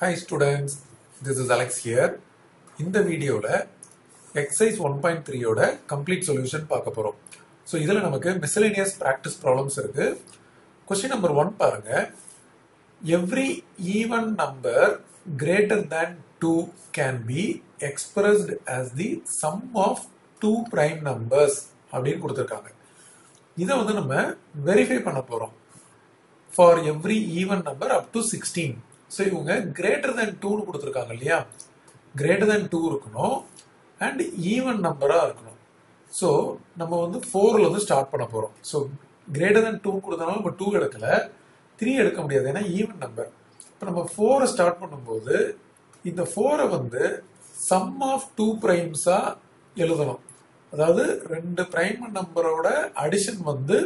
Hi students, this is Alex here. இந்த வீடியோல exercise 1.3 ஓட complete solution பார்க்க போறோம். So இதுல நமக்கு miscellaneous practice problems இருக்கு. Question number 1 பாருங்க. Every even number greater than 2 can be expressed as the sum of two prime numbers அப்படின்னு கொடுத்திருக்காங்க. இதை வந்து நம்ம verify பண்ண போறோம். For every even number up to 16. So இவங்க greater than 2 கொடுத்திருக்காங்க இல்லையா, greater than 2 இருக்கணும் and even number-ஆ இருக்கணும். So நம்ம வந்து 4ல வந்து ஸ்டார்ட் பண்ண போறோம். So greater than 2 கொடுத்தனால நம்ம 2 எடுக்கல, 3 எடுக்க முடியாது ஏன்னா ஈவன் நம்பர். இப்போ நம்ம 4 ஸ்டார்ட் பண்ணும்போது இந்த 4 வந்து sum of 2 primes-ஆ எழுதணும். அதாவது ரெண்டு பிரைம் நம்பரோட அடிஷன் வந்து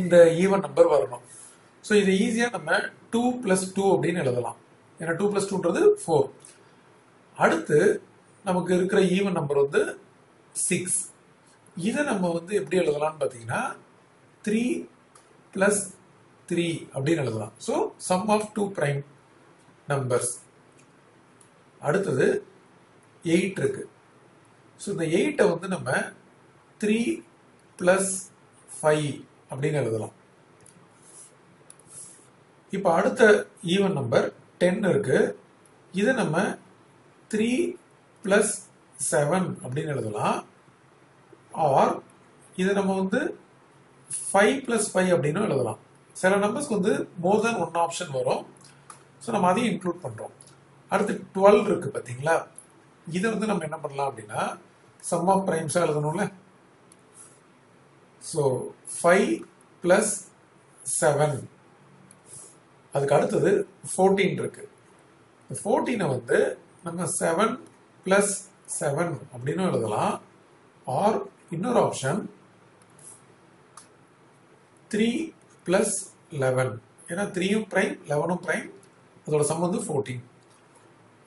இந்த ஈவன் நம்பர் வரணும். ஸோ இது ஈஸியாக நம்ம 2 + 2 அப்படின்னு எழுதலாம். ஏன்னா 2 + 2ன்றது 4. அடுத்து நமக்கு இருக்கிற ஈவன் நம்பர் வந்து 6. இதை நம்ம வந்து எப்படி எழுதலாம்னு பார்த்தீங்கன்னா 3 + 3 அப்படின்னு எழுதலாம். So sum of 2 prime numbers. அடுத்தது 8 இருக்கு. ஸோ இந்த 8-ஐ வந்து நம்ம 3 + 5 அப்படின்னு எழுதலாம். இப்போ அடுத்த ஈவன் நம்பர் 10 இருக்கு. இதை நம்ம 3 + 7 அப்படின்னு எழுதலாம். ஆர் இதை நம்ம வந்து 5 + 5 அப்படின்னு எழுதலாம். சில நம்பர்ஸ்க்கு வந்து மோர் தென் ஒன் ஆப்ஷன் வரும். ஸோ நம்ம அதையும் இன்க்ளூட் பண்றோம். அடுத்து 12 இருக்கு பார்த்தீங்களா, இதை வந்து நம்ம என்ன பண்ணலாம் அப்படின்னா சம் ஆஃப் பிரைம்ஸா எழுதணும்ல. ஸோ 5 + 7. அதுக்கு அடுத்தது 14 இருக்கு. 14-ஐ வந்து நம்ம 7 + 7 அப்படின்னு எழுதலாம். ஆர் இன்னொரு ஆப்ஷன் 3 + 11. ஏன்னா 3யும் பிரைம் 11ம் பிரைம், அதோட சம் வந்து 14.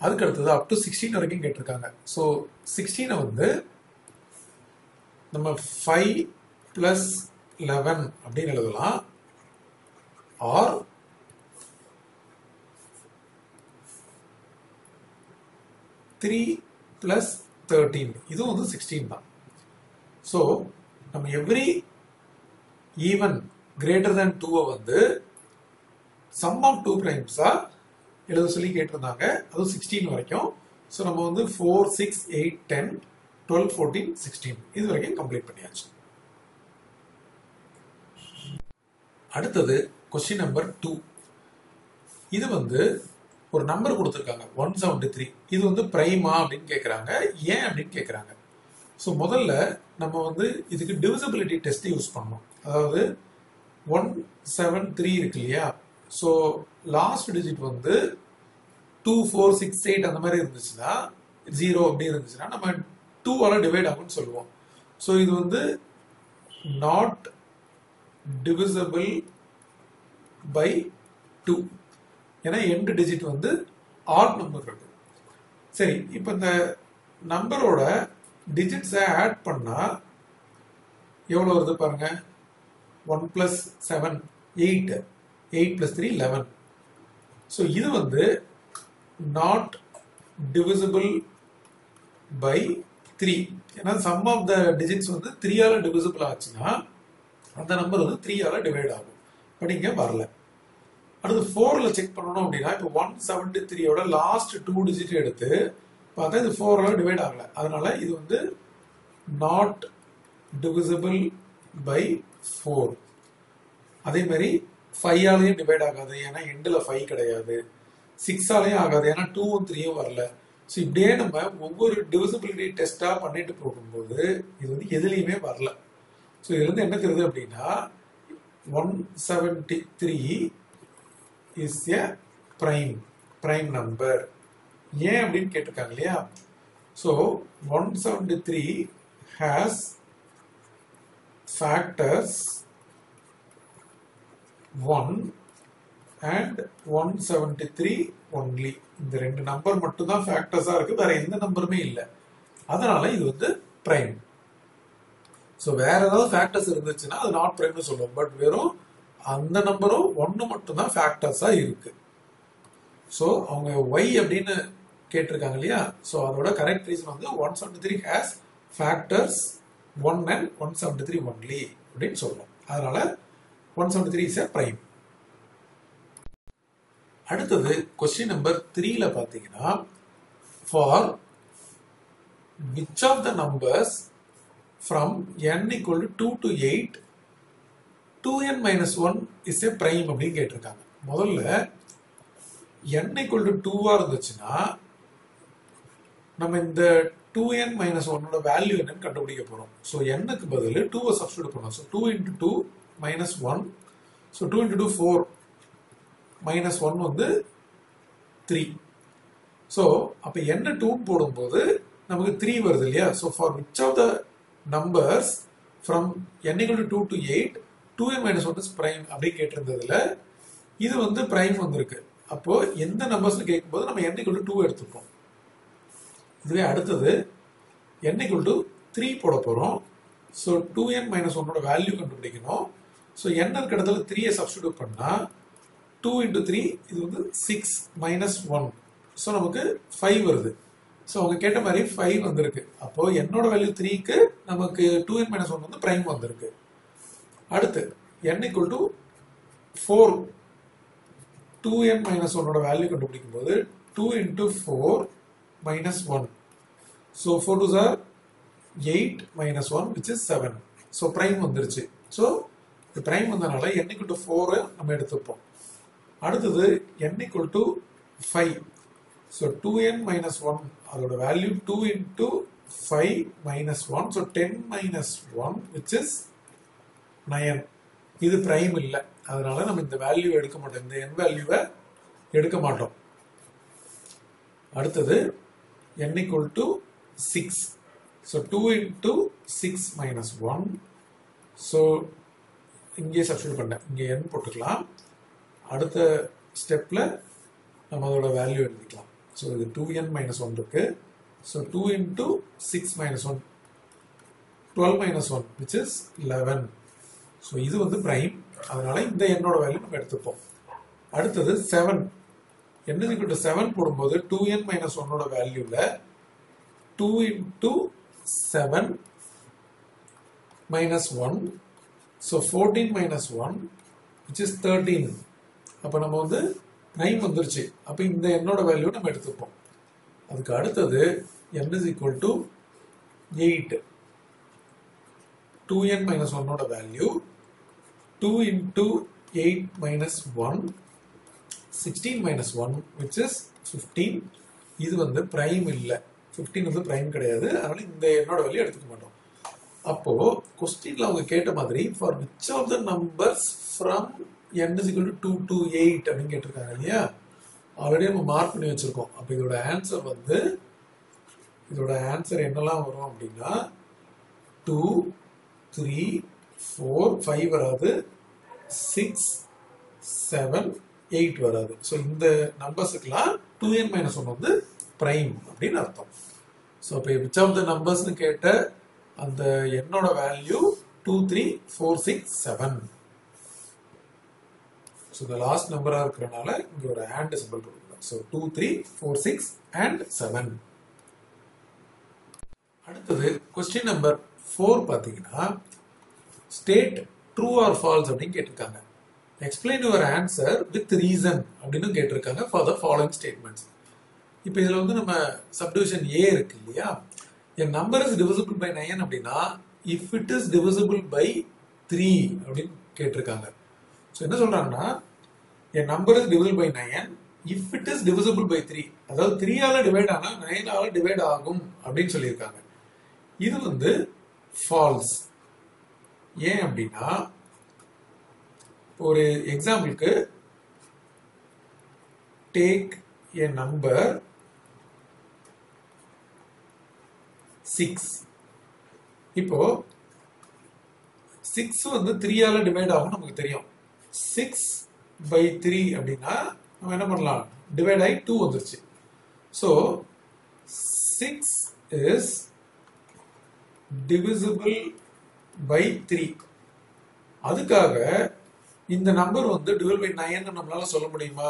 அதுக்கு அடுத்தது அப் டு 16 வரைக்கும் கேட்டிருக்காங்க. ஸோ 16-ஐ வந்து நம்ம 5 + 11 அப்படின்னு எழுதலாம். ஆர் 3 + 13. இதுவும் வந்து 16 தான். ஸோ நம்ம எவ்ரி ஈவன் கிரேட்டர் தேன் 2-ஐ வந்து சம் ஆஃப் 2 பிரைம்ஸா எழுத சொல்லி கேட்டிருந்தாங்க. அதுவும் 16 வரைக்கும். ஸோ நம்ம வந்து 4, 6, 8, 10, 12, 14, 16 இது வரைக்கும் கம்ப்ளீட் பண்ணியாச்சு. அடுத்தது கொஸ்டின் நம்பர் 2. இது வந்து ஒரு நம்பர் கொடுத்துருக்காங்க 173. இது வந்து பிரைமா அப்படின்னு கேட்குறாங்க. ஏன் அப்படின்னு கேட்குறாங்க. ஸோ முதல்ல நம்ம வந்து இதுக்கு டிவிசிபிலிட்டி டெஸ்ட் யூஸ் பண்ணணும். அதாவது 173 இருக்கு இல்லையா, ஸோ லாஸ்ட் டிஜிட் வந்து 2, 4, 6, 8 அந்த மாதிரி இருந்துச்சுன்னா 0 அப்படி இருந்துச்சுன்னா நம்ம 2-ஆல டிவைட் ஆகும்னு சொல்லுவோம். ஸோ இது வந்து நாட் டிவிசிபிள் பை 2. ஏன்னா எண்ட் டிஜிட் வந்து ஆட் நம்பர் இருக்கு. சரி, இப்போ இந்த நம்பரோட டிஜிட்ஸை ஆட் பண்ணா எவ்வளோ வருது பாருங்க. 1 + 7 8, 8 + 3 11. ஸோ இது வந்து நாட் டிவிசிபிள் பை 3. ஏன்னா சம் ஆஃப் த டிஜிட்ஸ் வந்து 3-ஆல டிவிசிபிள் ஆச்சுன்னா அந்த நம்பர் வந்து 3-ஆல டிவைட் ஆகும். பட் இங்கே வரல. அடுத்து 4ல செக் பண்ணணும் அப்படின்னா இப்போ 173-ஓட லாஸ்ட் 2 டிஜிட் எடுத்து பார்த்தா இது 4-ஆல டிவைட் ஆகல. அதனால இது வந்து நாட் டிவிசிபிள் பை 4. அதே மாதிரி 5-ஆலையும் டிவைட் ஆகாது, ஏன்னா எண்டில் 5 கிடையாது. 6-ஆலையும் ஆகாது, ஏன்னா 2ம் 3யும் வரல. ஸோ இப்படியே நம்ம ஒவ்வொரு டிவிசிபிலிட்டி டெஸ்டா பண்ணிட்டு போகும்போது இது வந்து எதுலையுமே வரல. ஸோ இதுல இருந்து என்ன தெரியுது அப்படின்னா 173 இஸ் எ பிரைம் நம்பர். ஏன் அப்படின்னு கேட்டிருக்காங்க இல்லையா. So 173 has factors 1 and 173 only. இந்த ரெண்டு நம்பர் மட்டும் தான் ஃபேக்டர்ஸா இருக்கு, வேற எந்த நம்பருமே இல்லை. அதனால இது வந்து பிரைம். ஸோ வேற ஏதாவது ஃபேக்டர்ஸ் இருந்துச்சுன்னா அது நாட் பிரைம்னு சொல்லுவோம். பட் வெறும் அந்த நம்பரும் 1 மட்டும் தான் ஃபேக்டர்ஸா இருக்கு. ஸோ அவங்க ஒய் அப்படின்னு கேட்டிருக்காங்க இல்லையா? ஸோ அதோட கரெக்ட் ரீசன் வந்து 173 ஹேஸ் ஃபேக்டர்ஸ் 1 and 173 ஒன்லி அப்படின்னு சொல்றோம். அதனால 173 இஸ் எ பிரைம். அடுத்தது கொஸ்டின் நம்பர் 3ல பாத்தீங்கன்னா, for which of the numbers from n equal to 2 to 8 2n minus 1 is a prime அப்படின்னு கேட்டிருக்காங்க. முதல்ல n equal to 2 இருந்துச்சுன்னா நம்ம இந்த 2n minus 1 வேல்யூ என்னன்னு கண்டுபிடிக்க போறோம். ஸோ n-க்கு பதில் 2 சப்ஸ்டிட்யூட் பண்ணோம். So 2 into 2 minus 1. So 2 into 2 4 minus 1 வந்து 3. ஸோ அப்ப n 2 போடும்போது நமக்கு 3 வருது இல்லையா? So for which of the numbers from n equal to 2 to 8 2n minus 1 is prime அப்படி கேட்டிருந்ததுல இது வந்து பிரைம் வந்திருக்கு. அப்போ எந்த நம்பர்ஸ் கேட்கும்போது நம்ம n equal to 2 எடுத்துப்போம். இதுவே அடுத்தது n equal to 3 போட போறோம். ஸோ 2n minus 1 வேல்யூ கண்டுபிடிக்கணும். ஸோ n இருக்க இடத்துல 3 சப்ஸ்டிட்யூட் பண்ணா 2 into 3 இது வந்து 6 minus 1. ஸோ நமக்கு 5 வருது. ஸோ அவங்க கேட்ட மாதிரி 5 வந்திருக்கு. அப்போ என்னோட வேல்யூ 3க்கு நமக்கு 2n minus 1 வந்து பிரைம் வந்திருக்கு. அடுத்து n equal to 4 2n minus 1 value கண்டுபிடிக்கும் போது 2 into 4 minus 1. So 4 2s are 8 minus 1 which is 7. So prime வந்துருச்சு. So இது prime வந்தனால n equal to 4 நம்ம எடுத்துப்போம். அடுத்தது n equal to 5. So 2n minus 1 அதோட value 2 into 5 minus 1. So 10 minus 1 which is 9. இது prime இல்ல. அதனால நம்ம இந்த வேல்யூ எடுக்க மாட்டோம். இந்த n வேல்யூவை எடுக்க மாட்டோம். அடுத்தது n equal to 6. So 2 into 6 minus 1. So இங்கே சப்ஸ்டிட்யூட் பண்ணேன். இங்கே n போட்டுக்கலாம். அடுத்த ஸ்டெப்ல நம்ம அதோட வேல்யூ எழுதிக்கலாம். ஸோ இது 2n minus 1 இருக்கு. So 2 into 6 minus 1 12 minus 1 which is 11. So இது வந்து பிரைம். அதனால இந்த என்னோட வேல்யூ நம்ம எடுத்துப்போம். அடுத்தது 7. n is equal to 7 போடும்போது 2n minus 1 வேல்யூல 2 into 7 minus 1. So 14 minus 1 which is 13. அப்ப நம்ம வந்து 9 வந்துருச்சு. அப்ப இந்த என்னோட வேல்யூ நம்ம எடுத்துப்போம். அதுக்கு அடுத்தது n is equal to 8. 2n minus 1 value 2 into 8 minus 1 16 minus 1 which is 15. இது வந்து பிரைம் இல்ல. 15 வந்து பிரைம் கிடையாது. அதனால இந்த என்னோட வேல்யூ எடுத்துக்க மாட்டோம். அப்போ क्वेश्चनல அவங்க கேட்ட மாதிரி for which of the numbers from n is equal to 2 to 8 அப்படினு கேட்டிருக்காங்க இல்லையா? ஆல்ரெடி நம்ம மார்க் பண்ணி வச்சிருக்கோம். அப்ப இதோட ஆன்சர் வந்து என்னலாம் வரும் அப்படின்னா 2 3 4 5 வராது, 6 7 8 வராது. ஸோ இந்த நம்பர்ஸுக்கெல்லாம் 2n minus 1 வந்து பிரைம் அப்படின்னு அர்த்தம். ஸோ இப்போ விச் ஆஃப் த நம்பர்ஸ்னு கேட்ட அந்த என்னோட வேல்யூ 2 3 4 6 7. ஸோ இந்த லாஸ்ட் நம்பராக இருக்கிறனால இங்கே ஒரு and சிம்பிள் கொடுக்கலாம். So 2 3 4 6 and 7. அடுத்தது கொஸ்டின் நம்பர் 4 பார்த்தீங்கன்னா ஸ்டேட் ட்ரூ ஆர் ஃபால்ஸ் அப்படின்னு கேட்டிருக்காங்க. Explain your answer with reason அப்படின்னு கேட்டிருக்காங்க ஃபார் த ஃபாலோயிங் ஸ்டேட்மெண்ட்ஸ். இப்போ இதில் வந்து நம்ம சப்டிவிஷன் ஏ இருக்கு இல்லையா? N number is divisible by 9 அப்படின்னா if it is divisible by 3 அப்படின்னு கேட்டிருக்காங்க. ஸோ என்ன சொல்றாங்கன்னா N number is divisible by 9 if it is divisible by 3, அதாவது 3ஆல டிவைட் ஆனா 9ஆல டிவைட் ஆகும் அப்படின்னு சொல்லியிருக்காங்க. இது வந்து ஃபால்ஸ். ஏன் அப்படின்னா ஒரு எக்ஸாம்பிளுக்கு டேக் a number 6. இப்போ 6 வந்து 3ஆல டிவைட் ஆகும் நமக்கு தெரியும். 6 by 3 அப்படின்னா நம்ம என்ன பண்ணலாம்? டிவைட் ஆகி 2 வந்துருச்சு. So 6 is divisible by 3. அதுக்காக இந்த நம்பர் வந்து டிவைட் பை 9 நம்மளால சொல்ல முடியுமா?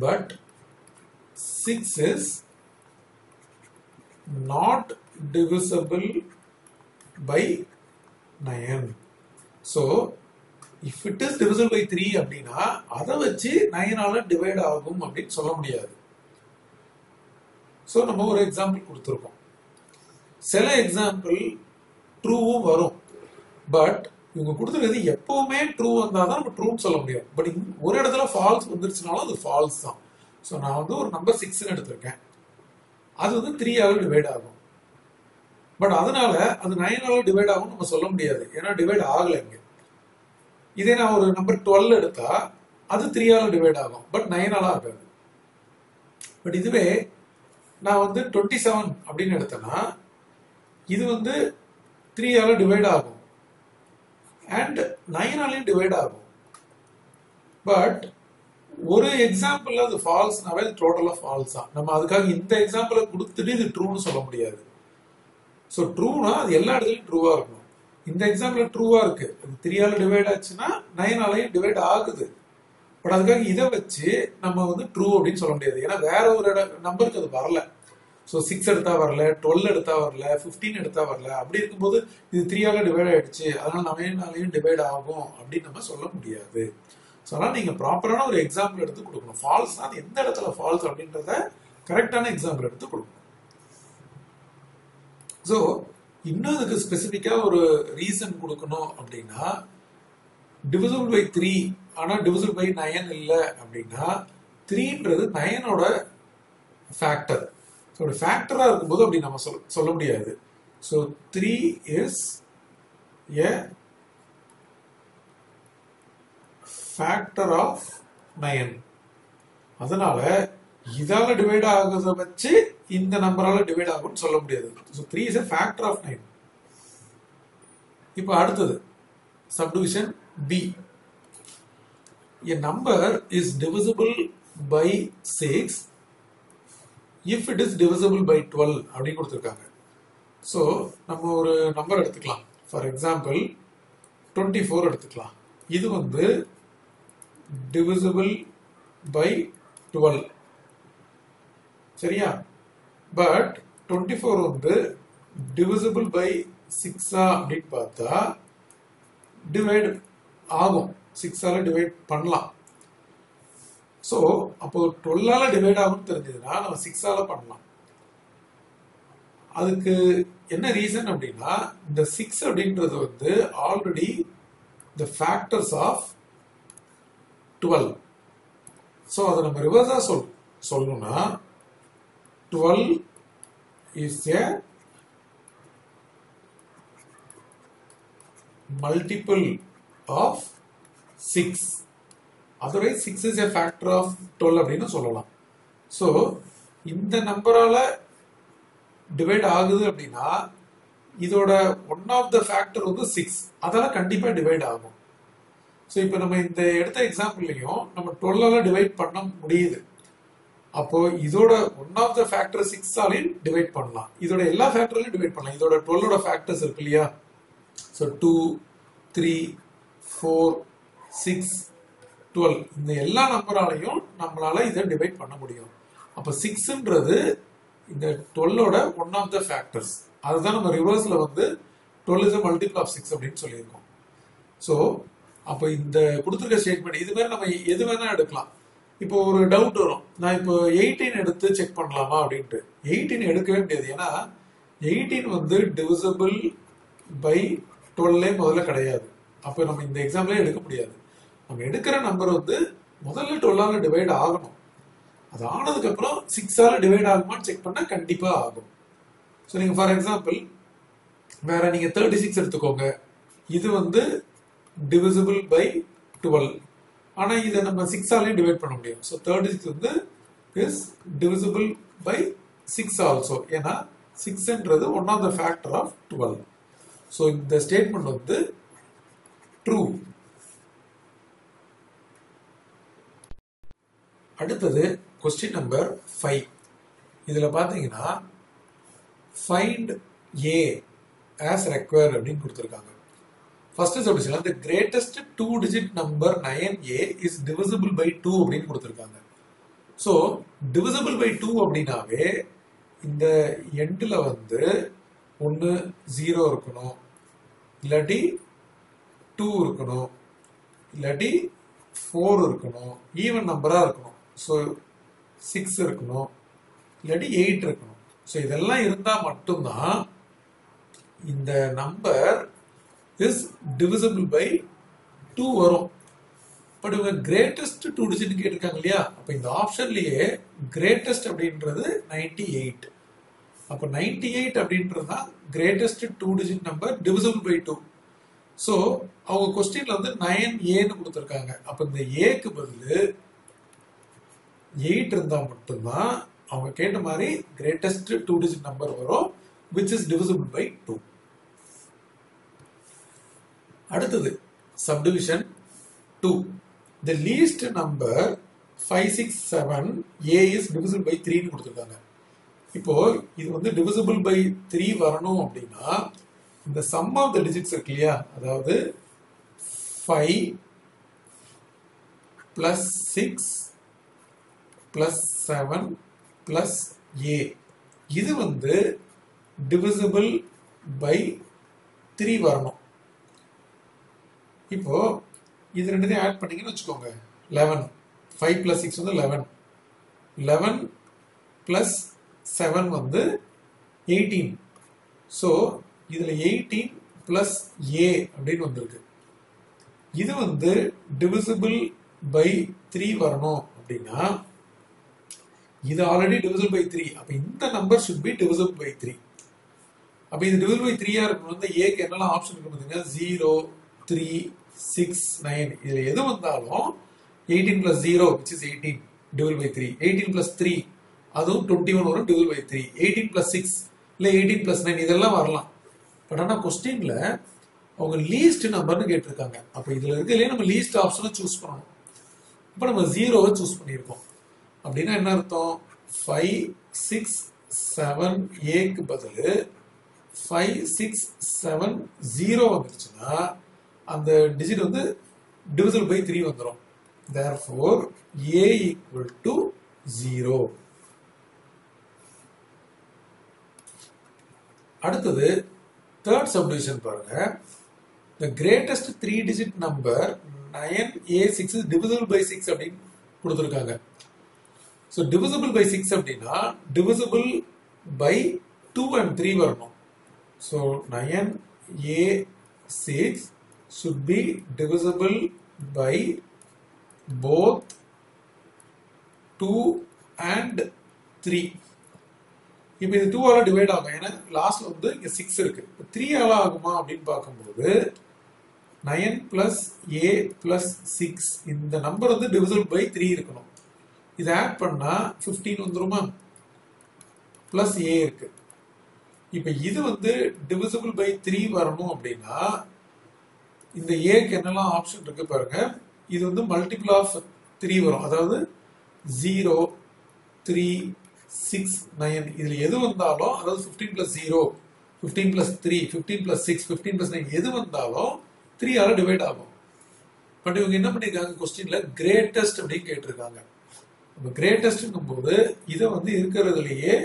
but 6 is not divisible by 9. So if it is divisible by 3 அப்படின்னா அதை வச்சு 9 ஆல டிவைட் ஆகும் அப்படின்னு சொல்ல முடியாது. ஸோ நம்ம ஒரு எக்ஸாம்பிள் கொடுத்துருக்கோம். சில எக்ஸாம்பிள் ட்ரூவும் வரும், பட் இவங்க கொடுத்துருக்கிறது எப்பவுமே ட்ரூ வந்தால் தான் நம்ம ட்ரூன்னு சொல்ல முடியும். பட் ஒரு இடத்துல ஃபால்ஸ் வந்துருச்சுனாலும் அது ஃபால்ஸ் தான். ஸோ நான் வந்து ஒரு நம்பர் 6ன்னு எடுத்திருக்கேன், அது வந்து 3 ஆல டிவைட் ஆகும். பட் அதனால அது 9 ஆல டிவைட் ஆகும் நம்ம சொல்ல முடியாது, ஏன்னா டிவைட் ஆகலை இங்க. இதே நான் ஒரு நம்பர் 12 எடுத்தா அது 3 ஆல டிவைட் ஆகும், பட் 9 ஆல ஆகாது. பட் இதுவே நான் வந்து 27 அப்படின்னு எடுத்தேன்னா இது வந்து 3 ஆல டிவைட் ஆகும் அண்ட் 9 ஆலையும் டிவைட் ஆகும். பட் ஒரு எக்ஸாம்பிள் அது ஃபால்ஸ்னாவே அது டோட்டலா ஃபால்ஸ் தான். நம்ம அதுக்காக இந்த எக்ஸாம்பிளை கொடுத்துட்டு இது ட்ரூன்னு சொல்ல முடியாது. ஸோ ட்ரூனா அது எல்லா இடத்துலையும் ட்ரூவா இருக்கணும். இந்த எக்ஸாம்பிள் ட்ரூவா இருக்கு, 3 ஆல டிவைட் ஆச்சுன்னா 9 ஆலையும் டிவைட் ஆகுது. பட் அதுக்காக இதை வச்சு நம்ம வந்து ட்ரூ அப்படின்னு சொல்ல முடியாது, ஏன்னா வேற ஒரு நம்பருக்கு அது வரல. ஸோ 6 எடுத்தா வரல, 12 எடுத்தா வரல, 15 எடுத்தா வரல. அப்படி இருக்கும்போது இது 3 ஆல டிவைட் ஆயிடுச்சு, அதனால 9 ஆலையும் டிவைட் ஆகும் அப்படின்னு நம்ம சொல்ல முடியாது. ஸோ அதனால நீங்க ப்ராப்பரான ஒரு எக்ஸாம்பிள் எடுத்து கொடுக்கணும். ஃபால்ஸ்னா அது எந்த இடத்துல ஃபால்ஸ் அப்படின்றத கரெக்டான எக்ஸாம்பிள் எடுத்து கொடுக்கணும். ஸோ இன்னும் அதுக்கு ஸ்பெசிஃபிக்கா ஒரு ரீசன் கொடுக்கணும் அப்படின்னா, டிவிசிபிள் பை 3 ஆனா டிவிசிபிள் பை 9 இல்லை அப்படின்னா 3ன்றது 9ஓட ஃபேக்டர். ஸோ ஃபேக்டரா இருக்கும்போது அப்படி நம்ம சொல்ல முடியாது. So 3 is a factor of 9. அதனால இதால டிவைட் ஆகுறத வச்சு இந்த நம்பரால டிவைட் ஆகும்னு சொல்ல முடியாது. So 3 is a factor of 9. இப்போ அடுத்தது subdivision B. A number is divisible by 6 if it is divisible by 12 அப்படின்னு கொடுத்துருக்காங்க. ஸோ நம்ம ஒரு நம்பர் எடுத்துக்கலாம். ஃபார் எக்ஸாம்பிள் 24 எடுத்துக்கலாம். இது வந்து divisible by 12, சரியா? பட் 24 வந்து divisible by 6 அப்படின்னு பார்த்தா டிவைட் ஆகும், 6 ஆல டிவைட் பண்ணலாம். ஸோ அப்போ 12 ஆல டிவைட் ஆகும் தெரிஞ்சதுன்னா நம்ம 6 ஆல பண்ணலாம். அதுக்கு என்ன ரீசன் அப்படின்னா, இந்த 6 அப்படின்றது வந்து already the factors of 12. So அதை நம்ம ரிவர்ஸா சொல்லணும்னா 12 is a multiple of 6. Otherwise 6 is a factor of 12 அப்படின்னு சொல்லலாம். ஸோ இந்த நம்பரால டிவைட் ஆகுது அப்படின்னா இதோட ஒன் ஆஃப் த ஃபேக்டர் வந்து 6, அதெல்லாம் கண்டிப்பா டிவைட் ஆகும். ஸோ இப்போ நம்ம இந்த எடுத்த எக்ஸாம்பிள்லையும் நம்ம 12 ஆல டிவைட் பண்ண முடியுது. அப்போ இதோட ஒன் ஆஃப் த ஃபேக்டர் 6 ஆலையும் டிவைட் பண்ணலாம், இதோட எல்லா ஃபேக்டர்லையும் டிவைட் பண்ணலாம். இதோட 12ஓட ஃபேக்டர்ஸ் இருக்கு இல்லையா? ஸோ 2, 3, 4, 6, 12 இந்த எல்லா நம்பராலையும் நம்மளால இதை டிவைட் பண்ண முடியும். அப்போ 6ன்றது இந்த 12ஓட ஒன் ஆஃப் த ஃபேக்டர்ஸ். அதுதான் நம்ம ரிவர்ஸ்ல வந்து 12 is a multiple of 6 அப்படின்னு சொல்லியிருக்கோம். ஸோ அப்போ இந்த கொடுத்துருக்க ஸ்டேட்மெண்ட் இது மாதிரி நம்ம எது வேணா எடுக்கலாம். இப்போ ஒரு டவுட் வரும், நான் இப்போ 18 எடுத்து செக் பண்ணலாமா அப்படின்ட்டு. 18 எடுக்கவே முடியாது, ஏன்னா 18 வந்து டிவிசிபிள் பை 12 முதல்ல கிடையாது. அப்போ நம்ம இந்த எக்ஸாம்பிளே எடுக்க முடியாது. நம்ம எடுக்கிற நம்பர் வந்து முதல்ல 12 ஆல டிவைட் ஆகணும். அது ஆனதுக்கு அப்புறம் 6 ஆல டிவைட் ஆகுமான்னு செக் பண்ணா கண்டிப்பா ஆகும். ஸோ நீங்க ஃபார் எக்ஸாம்பிள் வேற நீங்க 36 எடுத்துக்கோங்க. இது வந்து டிவிசிபிள் பை 12, ஆனா இதை நம்ம 6 ஆலையும் டிவைட் பண்ண முடியும். ஸோ 36 வந்து இஸ் டிவிசிபிள் பை 6 ஆல்சோ, ஏன்னா 6ன்றது one of the factor of 12. So இந்த ஸ்டேட்மெண்ட் வந்து ட்ரூ. அடுத்தது கொஸ்டின் நம்பர் 5. இதுல பாத்தீங்கன்னா ஃபைண்ட் A as required அப்படின்னு கொடுத்திருக்காங்க. First solution the greatest 2-digit number 9A is divisible by 2 அப்படின்னு கொடுத்திருக்காங்க. ஸோ டிவிசிபிள் பை 2 அப்படின்னாவே இந்த எண்டில் வந்து ஒன்று 0 இருக்கணும், இல்லாட்டி 2 இருக்கணும், இல்லாட்டி 4 இருக்கணும், ஈவன் நம்பராக இருக்கணும். ஸோ 6 இருக்கணும், இல்லாட்டி 8 இருக்கணும். ஸோ இதெல்லாம் இருந்தால் மட்டும்தான் இந்த நம்பர் இஸ் டிவிசிபிள் பை 2 வரும். பட் இவங்க கிரேட்டஸ்ட் 2 டிஜிட் கேட்டிருக்காங்க இல்லையா, அப்போ இந்த ஆப்ஷன்லயே கிரேட்டஸ்ட் அப்படின்றது 98. அப்போ 98 அப்படின்றது தான் greatest 2 digit number divisible by 2. So அவங்க கொஸ்டின்ல வந்து 9Aன்னு கொடுத்துருக்காங்க. அப்போ இந்த ஏக்கு பதில் 8 இருந்தால் மட்டும்தான் அவங்க கேட்ட மாதிரி கிரேட்டஸ்ட் 2 டிஜிட் நம்பர் வரும், which is divisible by 2. அடுத்தது subdivision 2. The least number 567A is divisible by 3 ன்னு கொடுத்துருக்காங்க. இப்போ இது வந்து divisible by 3 வரணும் அப்படின்னா இந்த sum of the digits இருக்கு இல்லையா, அதாவது 5 plus 6 plus 7 plus A இது வந்து divisible by 3 வரணும். இப்போ இது ரெண்டுத்தையும் ஆட் பண்ணீங்கன்னு வச்சுக்கோங்க, 11. 5 plus 6 வந்து 11. 11 plus 7 வந்து 18. ஸோ இதுல 18 plus A அப்படின்னு வந்திருக்கு. இது வந்து divisible by 3 வரணும் அப்படின்னா இது ஆல்ரெடி divisible by 3. அப்ப இந்த number should be divisible by 3. அப்ப இது divisible by 3 இருக்கணும். இந்த ஏக்கு என்னெல்லாம் ஆப்ஷன் இருக்கு பாத்தீங்கன்னா 0, 3, 6, 9. இதுல எது வந்தாலும் 18 plus 0 which is 18 divisible by 3. 18 plus 3 அதுவும் 21 வரும் divisible by 3. 18 plus 6 இல்ல 18 plus 9 இதெல்லாம் வரலாம். பட் ஆனா கொஸ்டின்ல அவங்க லீஸ்ட் நம்பர்னு கேட்டிருக்காங்க. அப்ப இதுல இருக்கிறதுலயே நம்ம லீஸ்ட் ஆப்ஷனை சூஸ் பண்ணணும். இப்ப நம்ம 0வை சூஸ் பண்ணியிருக்கோம். அப்படின்னா என்ன அர்த்தம், 5, 6, 7 ஏக்கு பதில் 5, 6, 7, 0 வந்துருச்சுன்னா அந்த டிஜிட் வந்து divisible by 3 வந்துரும். Therefore A equal to 0. அடுத்தது third subdivision பாருங்க. The greatest 3 digit number 9A6 is divisible by 6 அப்படின்னு கொடுத்துருக்காங்க. So divisible by 6 அப்படின்னா divisible by 2 and 3 வரணும். So 9A6 should be divisible by both 2 and 3. இப்போ இது 2 ஆல டிவைட் ஆகும், ஏன்னா லாஸ்ட்ல வந்து இங்க 6 இருக்கு. 3 ஆல ஆகுமா அப்படின்னு பார்க்கும்போது 9 plus A plus 6 இந்த நம்பர் வந்து divisible by 3 இருக்கணும். இதை ஆட் பண்ணா 15 வந்துருமா, பிளஸ் A இருக்கு. இப்ப இது வந்து divisible by 3 வரணும் அப்படின்னா இந்த ஏக்கு என்னெல்லாம் ஆப்ஷன் இருக்கு பாருங்க. இது வந்து மல்டிபிள் ஆஃப் 3 வரும், அதாவது 0, 3, 6, 9 இதுல எது வந்தாலும், அதாவது 15 plus 0, 15 plus 3, 15 plus 6, 15 plus 9 எது வந்தாலும் 3 ஆல டிவைட் ஆகும். பட் இவங்க என்ன பண்ணிருக்காங்க, கொஸ்டின்ல கிரேட்டஸ்ட் அப்படின்னு கேட்டிருக்காங்க. நம்ம கிரேட்டஸ்ட்ங்கும் போது இதை வந்து இருக்கிறதுலயே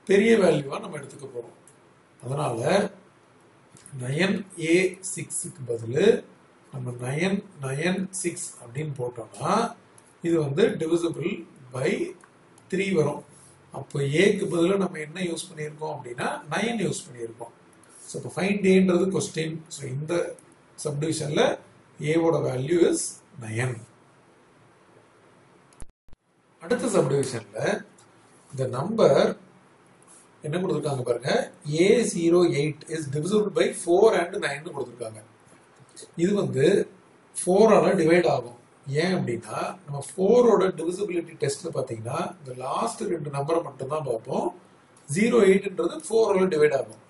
பெரிய வேல்யூவா நம்ம எடுத்துக்க போறோம். அதனால 9A6க்கு பதில் நம்ம 996 அப்படின்னு போட்டோம்னா இது வந்து divisible by 3 வரும். அப்போ ஏக்கு பதில் நம்ம என்ன யூஸ் பண்ணியிருக்கோம் அப்படின்னா 9 யூஸ் பண்ணியிருக்கோம். ஸோ இப்போ ஃபைண்ட் ஏன்றது கொஸ்டின். ஸோ இந்த சப்டிவிஷன்ல ஏவோட வேல்யூ இஸ் 9. அடுத்த சப்டிவிஷன்ல இந்த நம்பர் என்ன கொடுத்துருக்காங்க பாருங்க, A08 is divisible by 4 and 9 கொடுத்துருக்காங்க. இது வந்து 4 ஆல டிவைட் ஆகும். ஏன் அப்படின்னா நம்ம 4ஓட டிவிசிபிலிட்டி டெஸ்ட்ல பாத்தீங்கன்னா இந்த லாஸ்ட் 2 நம்பரை மட்டும் தான் பார்ப்போம். 08ன்றது 4 ஆல டிவைட் ஆகும்.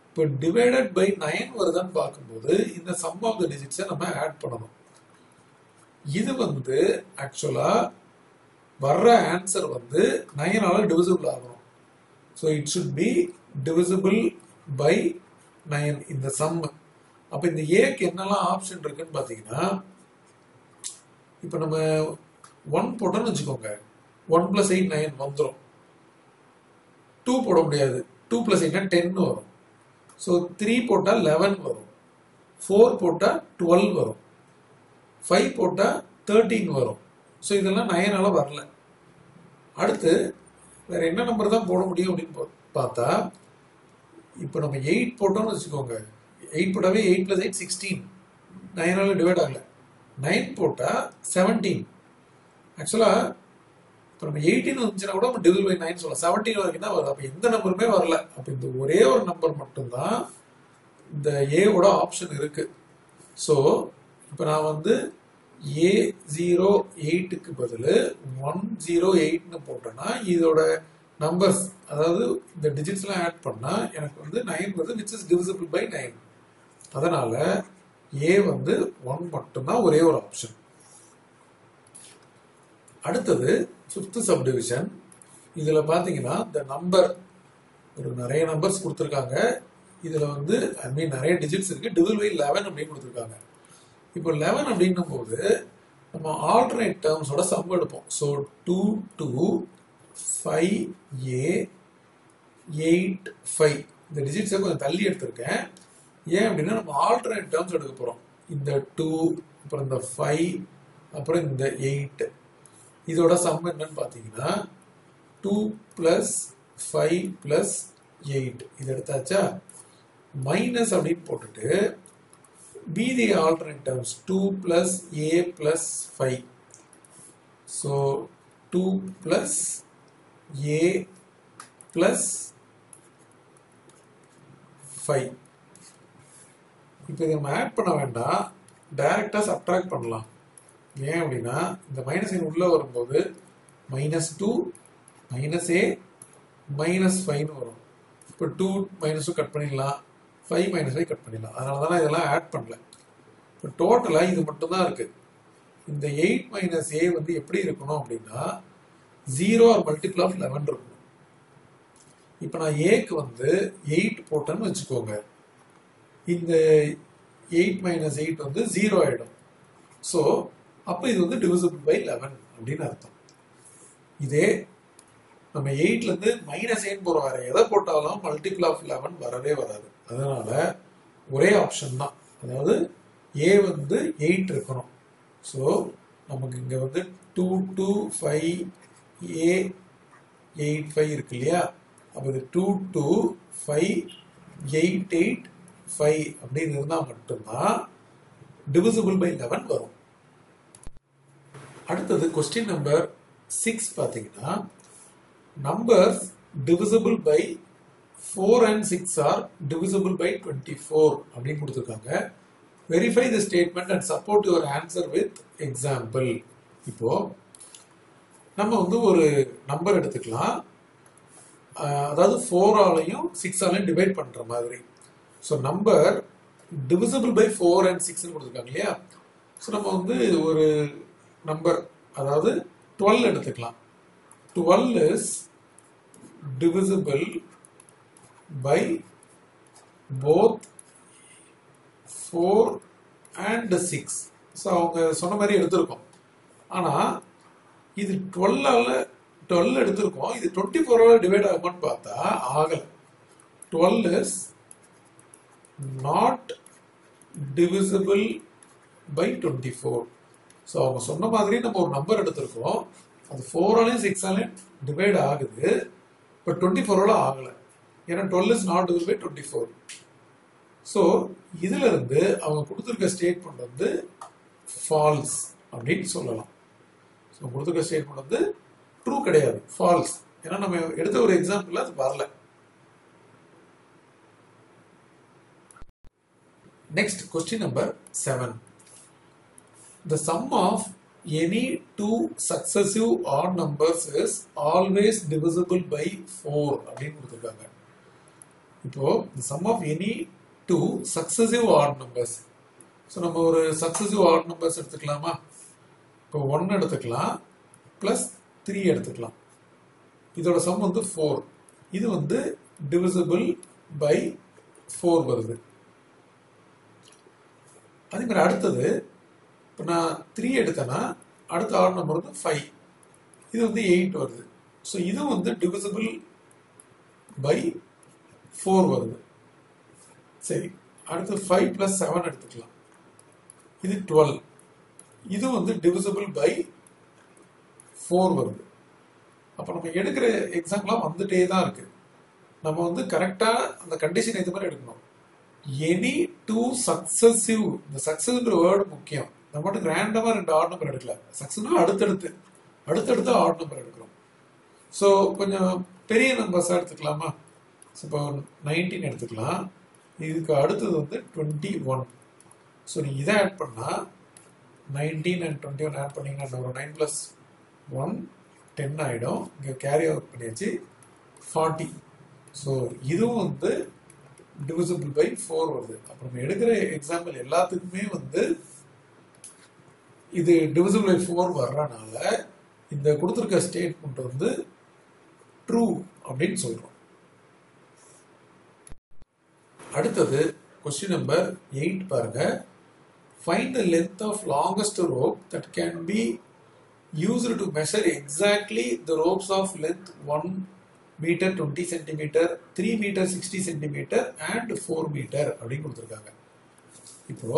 இப்போ டிவைடட் பை 9 வருதான்னு பார்க்கும்போது இந்த சம் ஆஃப் த டிஜிட்ஸை நம்ம ஆட் பண்ணணும். இது வந்து ஆக்சுவலா வர்ற ஆன்சர் வந்து 9 ஆல டிவிசிபிள் ஆகணும். So it should be divisible by 9 இந்த sum. அப்ப இந்த ஏக்கு என்னெல்லாம் ஆப்ஷன் இருக்குன்னு பாத்தீங்கன்னா, இப்ப நம்ம 1 போட்டோம்னு வச்சுக்கோங்க, 1 plus 8 9 வந்துடும். 2 போட முடியாது. 2 plus 8 10 வரும். ஸோ 3 போட்டால் 11 வரும். 4 போட்டால் 12 வரும். 5 போட்டால் 13 வரும். ஸோ இதெல்லாம் 9ஆல வரல. அடுத்து வேற என்ன நம்பர் தான் போட முடியும் அப்படின்னு பார்த்தா, இப்போ நம்ம 8 போட்டோம்னு வச்சுக்கோங்க. 8 போட்டாவே 8 plus 8 16. 9ஆல டிவைட் ஆகல. 9 போட்டால் 17. ஆக்சுவலாக இப்போ நம்ம 18 வந்துச்சுன்னா கூட நம்ம டிவைட் பை 9 சொல்லலாம். 17 வரைக்கும் தான் வருது. அப்போ எந்த நம்பருமே வரல. அப்போ இந்த ஒரே ஒரு நம்பர் மட்டும்தான் இந்த ஏவோட ஆப்ஷன் இருக்கு. ஸோ இப்போ நான் வந்து A08க்கு பதில் 108ன்னு போட்டேன்னா இதோட நம்பர்ஸ், அதாவது இந்த டிஜிட்ஸ்லாம் ஆட் பண்ணா எனக்கு வந்து 9 வருது, which is divisible by 9. அதனால A வந்து 1 மட்டும்தான் ஒரே ஒரு ஆப்ஷன். அடுத்தது 5th சப்டிவிஷன். இதுல பாத்தீங்கன்னா இந்த நம்பர் ஒரு நிறைய நம்பர்ஸ் கொடுத்துருக்காங்க. இதுல வந்து நிறைய டிஜிட்ஸ் இருக்கு. டிவைட் பை 11 அப்படின்னு கொடுத்துருக்காங்க. இப்போ 11 அப்படின்னும் போது நம்ம ஆல்டர்னேட் டேர்ம்ஸோட சம் எடுப்போம். ஸோ 2 2 5A 8 5 இந்த டிஜிட்ஸை கொஞ்சம் தள்ளி எடுத்திருக்கேன். ஏன் அப்படின்னா நம்ம ஆல்டர்னேட் டேர்ம்ஸ் எடுக்க போறோம். இந்த 2 அப்புறம் இந்த 5 அப்புறம் இந்த 8 இதோட சம் என்னன்னு பார்த்தீங்கன்னா 2 plus 5 plus 8 இது எடுத்தாச்சா. மைனஸ் அப்படின்னு போட்டுட்டு be the alternate terms 2 plus A plus 5. So 2 plus A plus 5. இப்போ இதை நம்ம ஆட் பண்ண வேண்டாம், டைரக்டா சப்ட்ராக்ட் பண்ணலாம். ஏன் அப்படின்னா இந்த மைனஸ் சைன் உள்ள வரும்போது -2 -A -5 வரும். இப்போ 2 -2 கட் பண்ணிடலாம், 5 -5 கட் பண்ணிடலாம். அதனால தான் இதெல்லாம் ஆட் பண்ணல. இப்போ டோட்டலா இது மட்டும் தான் இருக்கு. இந்த 8 - A வந்து எப்படி இருக்கணும் அப்படின்னா 0 or multiple of 11 இருக்கணும். இப்போ நான் Aக்கு வந்து 8 போட்டேன்னு வச்சுக்கோங்க. இந்த 8 - 8 வந்து 0 ஆயிடும். ஸோ அப்போ இது வந்து divisible by 11 அப்படின்னு அர்த்தம். இதே நம்ம 8ல இருந்து -8 போறோம், வேற எதை போட்டாலும் மல்டிபிள் ஆஃப் 11 வரவே வராது. அதனால ஒரே ஆப்ஷன் தான், அதாவது A வந்து 8 இருக்கணும். ஸோ நமக்கு இங்க வந்து 2 2 5 A 8 5 இருக்கு இல்லையா. அப்போ இது 2 2 5 8 8 5 அப்படின்னு இருந்தா மட்டும்தான் divisible by 11 வரும். அடுத்தது கொஸ்டின் நம்பர் 6 பாத்தீங்கன்னா, numbers divisible by 4 and 6 are divisible by 24 அப்படின்னு கொடுத்துருக்காங்க. Verify the statement and support your answer with example. இப்போ நம்ம வந்து ஒரு நம்பர் எடுத்துக்கலாம், அதாவது 4ஆலையும் 6ஆலையும் டிவைட் பண்ற மாதிரி. So number divisible by 4 and 6 கொடுத்துருக்காங்க இல்லையா. ஸோ நம்ம வந்து ஒரு நம்பர், அதாவது 12 எடுத்துக்கலாம். 12 is divisible by both 4 and 6. So அவங்க சொன்ன மாதிரி எடுத்திருக்கோம். ஆனா இது 12 எடுத்திருக்கோம், இது 24ஆல டிவைட் ஆகுமான்னு பார்த்தா ஆகல. 12 is not divisible by 24. So அவங்க சொன்ன மாதிரி நம்ம ஒரு நம்பர் எடுத்திருக்கோம், அது 4ஆலையும் 6ஆலையும் டிவைட் ஆகுது, பட் 24ஆல ஆகல. ஏன்னா 12 is not divisible by 24. So இதுல இருந்து அவங்க கொடுத்துருக்க ஸ்டேட்மெண்ட் வந்து ஃபால்ஸ் அப்படின்னு சொல்லலாம். ஸோ கொடுத்துருக்க ஸ்டேட்மெண்ட் வந்து ட்ரூ கிடையாது, ஃபால்ஸ். ஏன்னா நம்ம எடுத்த ஒரு எக்ஸாம்பிள் அது வரல. Next, question number 7. The sum of any two successive odd numbers is always divisible by 4 அப்படின்னு கொடுத்துருக்காங்க. இப்போ the sum of any two successive odd numbers. So நம்ம ஒரு successive odd numbers எடுத்துக்கலாமா? இப்போ 1 எடுத்துக்கலாம், plus 3 எடுத்துக்கலாம். இதோட சம் வந்து 4. இது வந்து divisible by 4 வருது. அதே மாதிரி அடுத்தது, இப்போ நான் 3 எடுத்தேன்னா அடுத்த ஆட் நம்பர் வந்து 5. இது வந்து 8 வருது. ஸோ இது வந்து டிவிசிபிள் பை 4 வருது. சரி, அடுத்து 5 + 7 எடுத்துக்கலாம். இது 12. இது வந்து டிவிசிபிள் பை 4 வருது. அப்போ நம்ம எடுக்கிற எக்ஸாம்லாம் வந்துட்டே தான் இருக்கு. நம்ம வந்து கரெக்டா அந்த கண்டிஷன் இது மாதிரி எடுக்கணும். எனி டூ சக்சசிவ், இந்த சக்சஸ்ங்கிற வேர்டு முக்கியம். நம்ம மட்டும் ரேண்டமா 2 ஆட் நம்பர் எடுக்கல. சக்சஸ்னா அடுத்தடுத்து ஆட் நம்பர் எடுக்கிறோம். ஸோ கொஞ்சம் பெரிய நம்பர்ஸா எடுத்துக்கலாமா? இப்போ 19 எடுத்துக்கலாம். இதுக்கு அடுத்தது வந்து 21. ஸோ நீ இதை ஆட் பண்ணா 19 and 21 ஆட் பண்ணீங்கன்னா ஒரு 9 + 1 10 ஆயிடும். இங்க கேரி அவுட் பண்ணியாச்சு 40. ஸோ இதுவும் வந்து டிவிசிபிள் பை 4 வருது. அப்போ நம்ம எடுக்கிற எக்ஸாம்பிள் எல்லாத்துக்குமே வந்து இது டிவிசிபிள் பை 4 வர்றனால இந்த கொடுத்துருக்க ஸ்டேட்மெண்ட் வந்து ட்ரூ அப்படின்னு சொல்றோம். அடுத்தது கொஸ்டின் நம்பர் 8 பாருங்க. Find the length of longest rope that can be used to measure exactly the ropes of length 1 meter 20 centimeter, 3 meter 60 centimeter and 4 meter அப்படின்னு கொடுத்துருக்காங்க. இப்போ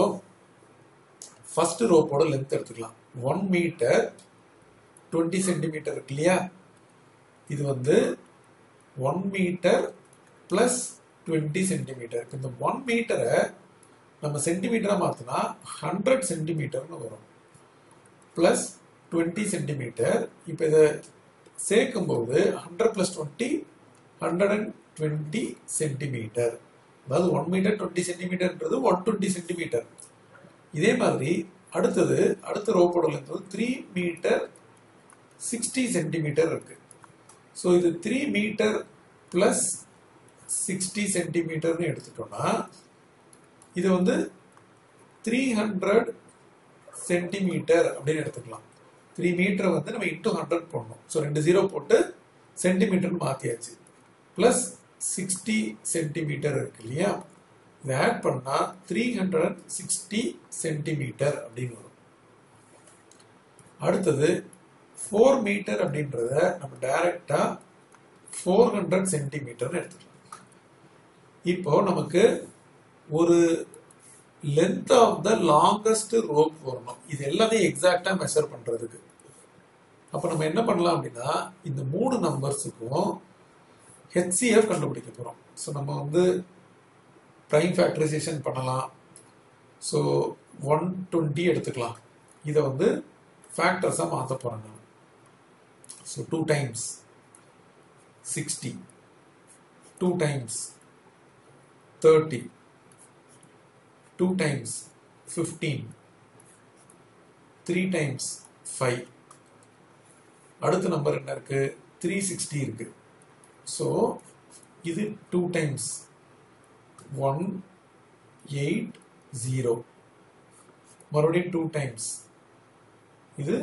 ஃபர்ஸ்ட் ரோப்போட லென்த் எடுத்துக்கலாம். 1 மீட்டர் 20 சென்டிமீட்டர் இருக்கு இல்லையா? இது வந்து 1 மீட்டர் பிளஸ் 20 சென்டிமீட்டர். இந்த 1 மீட்டரை நம்ம சென்டிமீட்டரா மாத்தினா 100 சென்டிமீட்டர்னு வரும். Plus 20 centimetre. இப்போ இதை சேர்க்கும் போது 100 + 20 120 சென்டிமீட்டர். அதாவது 1 மீட்டர் 20 சென்டிமீட்டர்ன்றது 120 சென்டிமீட்டர். இதே மாதிரி அடுத்த ரோப்போட லென்த் வந்து 3 மீட்டர் 60 சென்டிமீட்டர் இருக்கு. ஸோ இது 3 மீட்டர் பிளஸ் 60 சென்டிமீட்டர்னு எடுத்துட்டோம்னா இது வந்து 300 சென்டிமீட்டர் அப்படின்னு எடுத்துக்கலாம். 3 மீட்டர் வந்து நம்ம இன்டூ 100 போடணும். ஸோ 2 0 போட்டு சென்டிமீட்டர்னு மாத்தியாச்சு. பிளஸ் 60 சென்டிமீட்டர் இருக்கு இல்லையா? இதை ஆட் பண்ணா 360 சென்டிமீட்டர் அப்படின்னு வரும். அடுத்தது 4 மீட்டர் அப்படின்றத நம்ம டைரக்டா 400 சென்டிமீட்டர் எடுத்துக்கலாம். இப்போ நமக்கு ஒரு length of the longest rope வரணும். இது எல்லாத்தையும் எக்ஸாக்டா மெஷர் பண்றதுக்கு அப்ப நம்ம என்ன பண்ணலாம் அப்படின்னா இந்த 3 நம்பர்ஸுக்கும் HCF கண்டுபிடிக்க போறோம். ஸோ நம்ம வந்து பிரைம் ஃபேக்டரைசேஷன் பண்ணலாம். ஸோ 120 எடுத்துக்கலாம். இதை வந்து ஃபேக்டர்ஸாக மாற்ற போறேன் நான். So 2 times 60, 2 times 30, 2 times 15, 3 times 5. அடுத்த நம்பர் என்ன இருக்கு? 360 இருக்கு. ஸோ இது 2 times 180. மறுபடியும் 2 times இது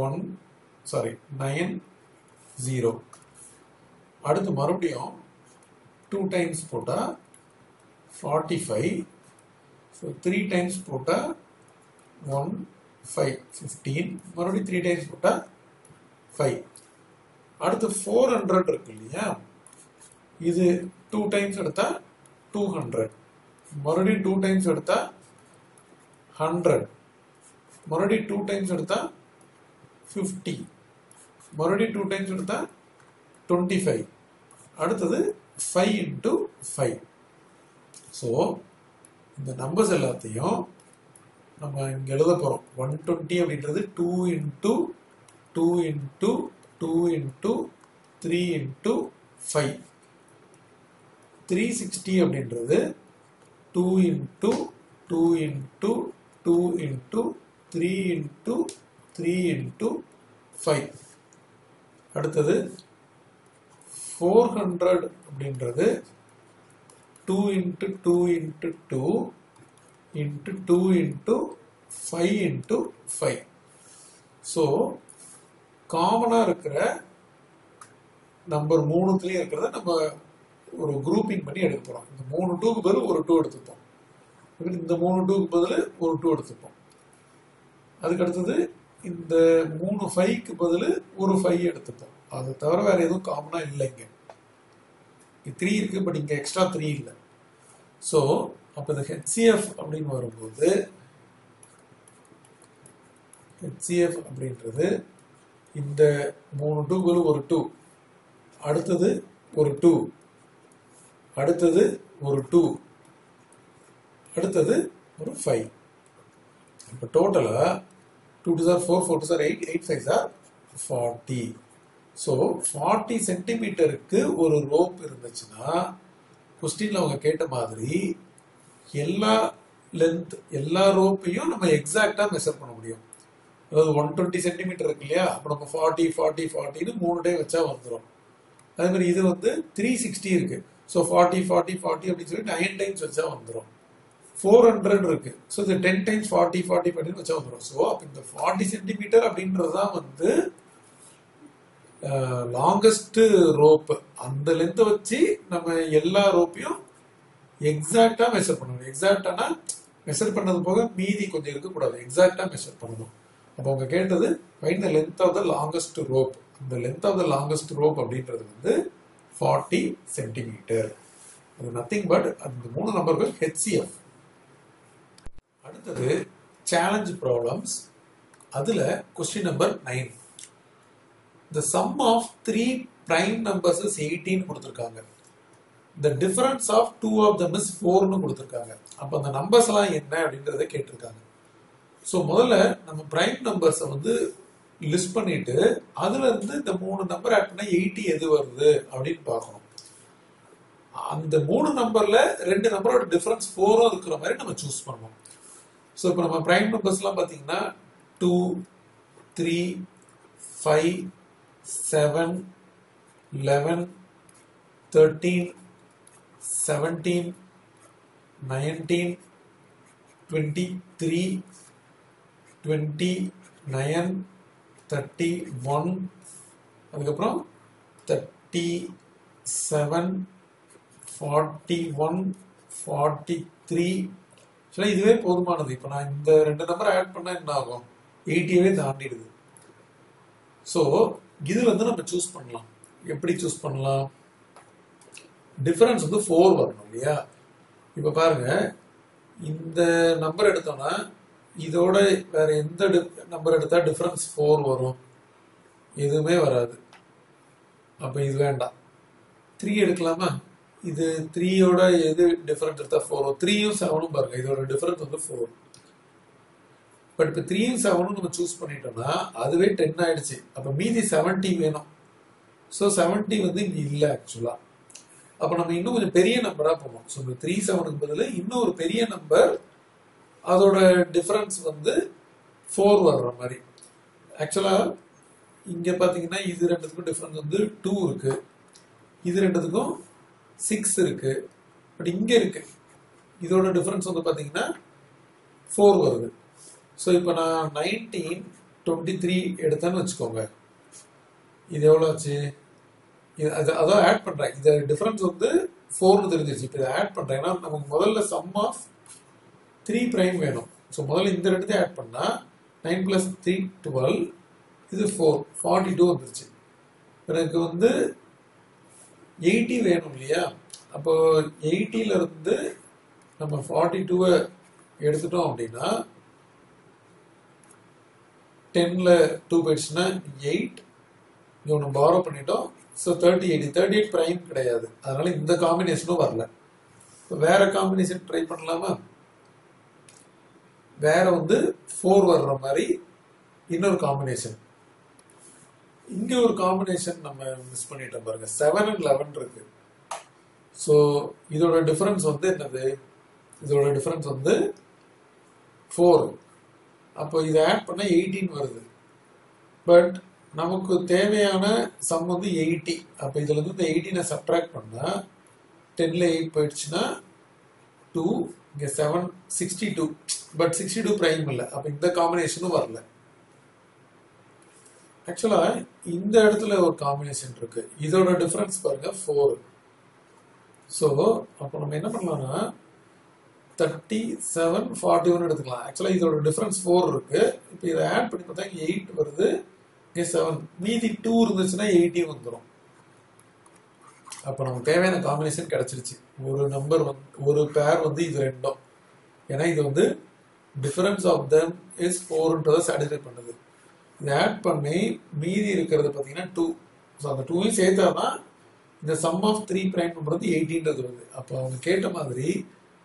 90. அடுத்து மறுபடியும் 2 times போட்டா 45. ஸோ 3 times போட்டா 15. மறுபடியும் 3 times போட்டா 5. அடுத்து 400 இருக்கு இல்லையா? இது 2 times எடுத்தா 200. மறுபடியும் 2 times எடுத்தா 100. மறுபடியும் 2 times எடுத்தா 50. மறுபடியும் 2 times எடுத்தா 25. அடுத்தது 5 into 5. ஸோ இந்த நம்பர்ஸ் எல்லாத்தையும் நம்ம இங்க எழுத போறோம். 120 அப்படின்றது 2 into 2 into 2 into 3 into 5. 360 அப்படின்றது 2 into 2 into 2 into 3 into 3 into 5. அடுத்தது 400 அப்படின்றது 2 into 2 into 2 into 2 into 5 into 5. So காமனா இருக்கிற நம்பர் 3த்துலயும் இருக்கிறத நம்ம ஒரு குரூப்பிங் பண்ணி எடுக்க போறோம். இந்த 3 2க்கு பதில் ஒரு 2 எடுத்துப்போம். இந்த 3 2க்கு பதில் ஒரு 2 எடுத்துப்போம். அதுக்கு அடுத்தது இந்த 3 5க்கு பதில் ஒரு 5 எடுத்துப்போம். அது தவிர வேற எதுவும் காமனா இல்லைங்க. 3 இருக்கு, பட் இங்க எக்ஸ்ட்ரா 3 இல்லை. ஸோ அப்போ இந்த ஹெச்சிஎஃப் அப்படின்னு வரும்போது ஹெச்சிஎஃப் அப்படின்றது இந்த 3 2கள் ஒரு 2, அடுத்தது ஒரு 2, அடுத்தது ஒரு 2, அடுத்தது ஒரு 5. இப்போ டோட்டலா 2 2s are 4, 4 2s are 8, 8 5s are 40. So 40 சென்டிமீட்டருக்கு ஒரு ரோப் இருந்துச்சுன்னா கொஸ்டின்ல அவங்க கேட்ட மாதிரி எல்லா லென்த் எல்லா ரோப்பையும் நம்ம எக்ஸாக்டா மெஷர் பண்ண முடியும். அதாவது 120 சென்டிமீட்டர் இருக்கு இல்லையா, அப்போ நம்ம 40 40 40ன்னு 3 டே வச்சா வந்துடும். அதே மாதிரி இது வந்து 360 இருக்கு. ஸோ 40 40 40 அப்படின்னு சொல்லி 9 டைம்ஸ் வச்சா வந்துடும். 400 இருக்கு. ஸோ இது 10 டைம்ஸ் 40 40 40 வச்சா வந்துடும். ஸோ அப்போ இந்த 40 சென்டிமீட்டர் அப்படின்றதுதான் வந்து லாங்கஸ்ட் ரோப். அந்த லென்த்தை வச்சு நம்ம எல்லா ரோப்பையும் எக்ஸாக்டா மெஷர் பண்ணணும். எக்ஸாக்டானா மெஷர் பண்ணது போக மீதி கொஞ்சம் இருக்கக்கூடாது, எக்ஸாக்டா மெஷர் பண்ணணும். அப்போ அவங்க கேட்டது find the length of the longest rope. அந்த length of the longest rope அப்படின்றது வந்து 40 சென்டிமீட்டர். அது நத்திங் பட் அந்த 3 நம்பர்கள் ஹெச்சிஎஃப். அடுத்தது சேலஞ்ச் ப்ராப்ளம்ஸ். அதுல question number 9. The sum of 3 prime numbers is 18 கொடுத்திருக்காங்க. The difference of 2 of them is 4னு கொடுத்திருக்காங்க. அப்ப அந்த நம்பர்ஸ் எல்லாம் என்ன அப்படின்றத கேட்டிருக்காங்க. ஸோ முதல்ல நம்ம பிரைம் நம்பர்ஸை வந்து லிஸ்ட் பண்ணிட்டு அதுல இருந்து இந்த 3 நம்பர் ஆட் பண்ணா 80 எது வருது அப்படின்னு பார்க்கணும். அந்த 3 நம்பர்ல 2 நம்பரோட டிஃபரன்ஸ் 4 இருக்கிற மாதிரி நம்ம சூஸ் பண்ணணும். ஸோ இப்போ நம்ம பிரைம் நம்பர்ஸ் எல்லாம் பாத்தீங்கன்னா 2 3 5 7 11 13 17 19 23 29 31 அதுக்கப்புறம் 37 41 43. சரி, இதுவே போதுமானது. இப்போ நான் இந்த 2 நம்பர் ஆட் பண்ணா என்ன ஆகும், 80வே தாண்டிடுது. ஸோ இது வந்து நம்ம சூஸ் பண்ணலாம். எப்படி சூஸ் பண்ணலாம்? டிஃபரன்ஸ் வந்து 4 வரணும் இல்லையா. இப்ப பாருங்க, இந்த நம்பர் எடுத்தோம்னா இதோட வேற எந்த நம்பர் எடுத்தா டிஃபரன்ஸ் 4 வரும்? எதுவுமே வராது. அப்ப இது வேண்டாம். 3 எடுக்கலாமா? இது 3யோட எது டிஃபரன்ஸ் எடுத்தா 4? 3யும் 7ம் பாருங்க, இதோட டிஃபரன்ஸ் வந்து 4. பட் இப்போ 3யும் 7ம் நம்ம சூஸ் பண்ணிட்டோம்னா அதுவே 10 ஆயிடுச்சு. அப்ப மீதி 70 வேணும். ஸோ 70 வந்து இங்க இல்லை ஆக்சுவலா. அப்ப நம்ம இன்னும் கொஞ்சம் பெரிய நம்பரா போவோம். ஸோ இந்த 3 7க்கு பதில் இன்னும் ஒரு பெரிய நம்பர், அதோட டிஃபரன்ஸ் வந்து 4 வர்ற மாதிரி. ஆக்சுவலா இங்க பாத்தீங்கன்னா இது ரெண்டுத்துக்கும் டிஃபரன்ஸ் வந்து 2 இருக்கு, இது ரெண்டுத்துக்கும் 6 இருக்கு. பட் இங்க இருக்கு இதோட டிஃபரன்ஸ் வந்து பாத்தீங்கன்னா 4 வருது. ஸோ இப்போ நான் 1923 எடுத்தேன்னு வச்சுக்கோங்க, இது எவ்வளோ ஆச்சு? அதான் ஆட் பண்றேன். இந்த டிஃபரன்ஸ் வந்து 4னு தெரிஞ்சிருச்சு. இப்போ இதை ஆட் பண்றேன்னா நமக்கு முதல்ல சம் ஆஃப் 3 பிரைம் வேணும். ஸோ முதல்ல இந்த ரெண்டுத்தையும் ஆட் பண்ணா 9 + 3 12, இது 4 42 வந்துருச்சு. எனக்கு வந்து 80 வேணும் இல்லையா. அப்போ 80ல இருந்து நம்ம 42 எடுத்துட்டோம் அப்படின்னா 10ல 2 போயிடுச்சுன்னா 8, இங்க ஒன்று பாரோ பண்ணிட்டோம். ஸோ 38 38 பிரைம் கிடையாது, அதனால இந்த காம்பினேஷனும் வரல. இப்போ வேற காம்பினேஷன் ட்ரை பண்ணலாமா? வேற வந்து 4 வர்ற மாதிரி இன்னொரு காம்பினேஷன். இங்க ஒரு காம்பினேஷன் நம்ம மிஸ் பண்ணிட்டோம் பாருங்க, 7 and 11 இருக்கு. ஸோ இதோட டிஃபரன்ஸ் வந்து என்னது? இதோட டிஃபரன்ஸ் வந்து 4. அப்போ இதை ஆட் பண்ணா 18 வருது. பட் நமக்கு தேவையான சம் வந்து 80. அப்போ இதுல இருந்து இந்த 18 சப்ட்ராக்ட் பண்ணா 10ல 8 போயிடுச்சுன்னா 2, இங்க 7 62. பட் 62 பிரைம் இல்லை. அப்போ இந்த காம்பினேஷனும் வரல. ஆக்சுவலா இந்த இடத்துல ஒரு காம்பினேஷன் இருக்கு, இதோட டிஃபரன்ஸ் பாருங்க 4. ஸோ அப்போ நம்ம என்ன பண்ணலாம்னா 37 41 எடுத்துக்கலாம். ஆக்சுவலாக இதோட டிஃபரன்ஸ் 4 இருக்கு. இப்போ இதை ஆட் பண்ணி பார்த்தா 8 வருது, இங்கே 7, மீதி 2 இருந்துச்சுன்னா 80 வந்துடும். அப்போ நமக்கு தேவையான காம்பினேஷன் கிடைச்சிருச்சு. ஒரு நம்பர் வந்து ஒரு பேர் வந்து இது ரெண்டும், ஏன்னா இது வந்து டிஃபரன்ஸ் ஆஃப் தெம் இஸ் 4ன்றதை சாட்டிஸ்ஃபை பண்ணுது. இதை ஆட் பண்ணி மீதி இருக்கிறது பார்த்தீங்கன்னா 2. ஸோ அந்த 2ஐயும் சேர்த்தாதான் இந்த சம் ஆஃப் 3 பிரைம் நம்பர் வந்து 18ன்றது வருது. அப்போ அவங்க கேட்ட மாதிரி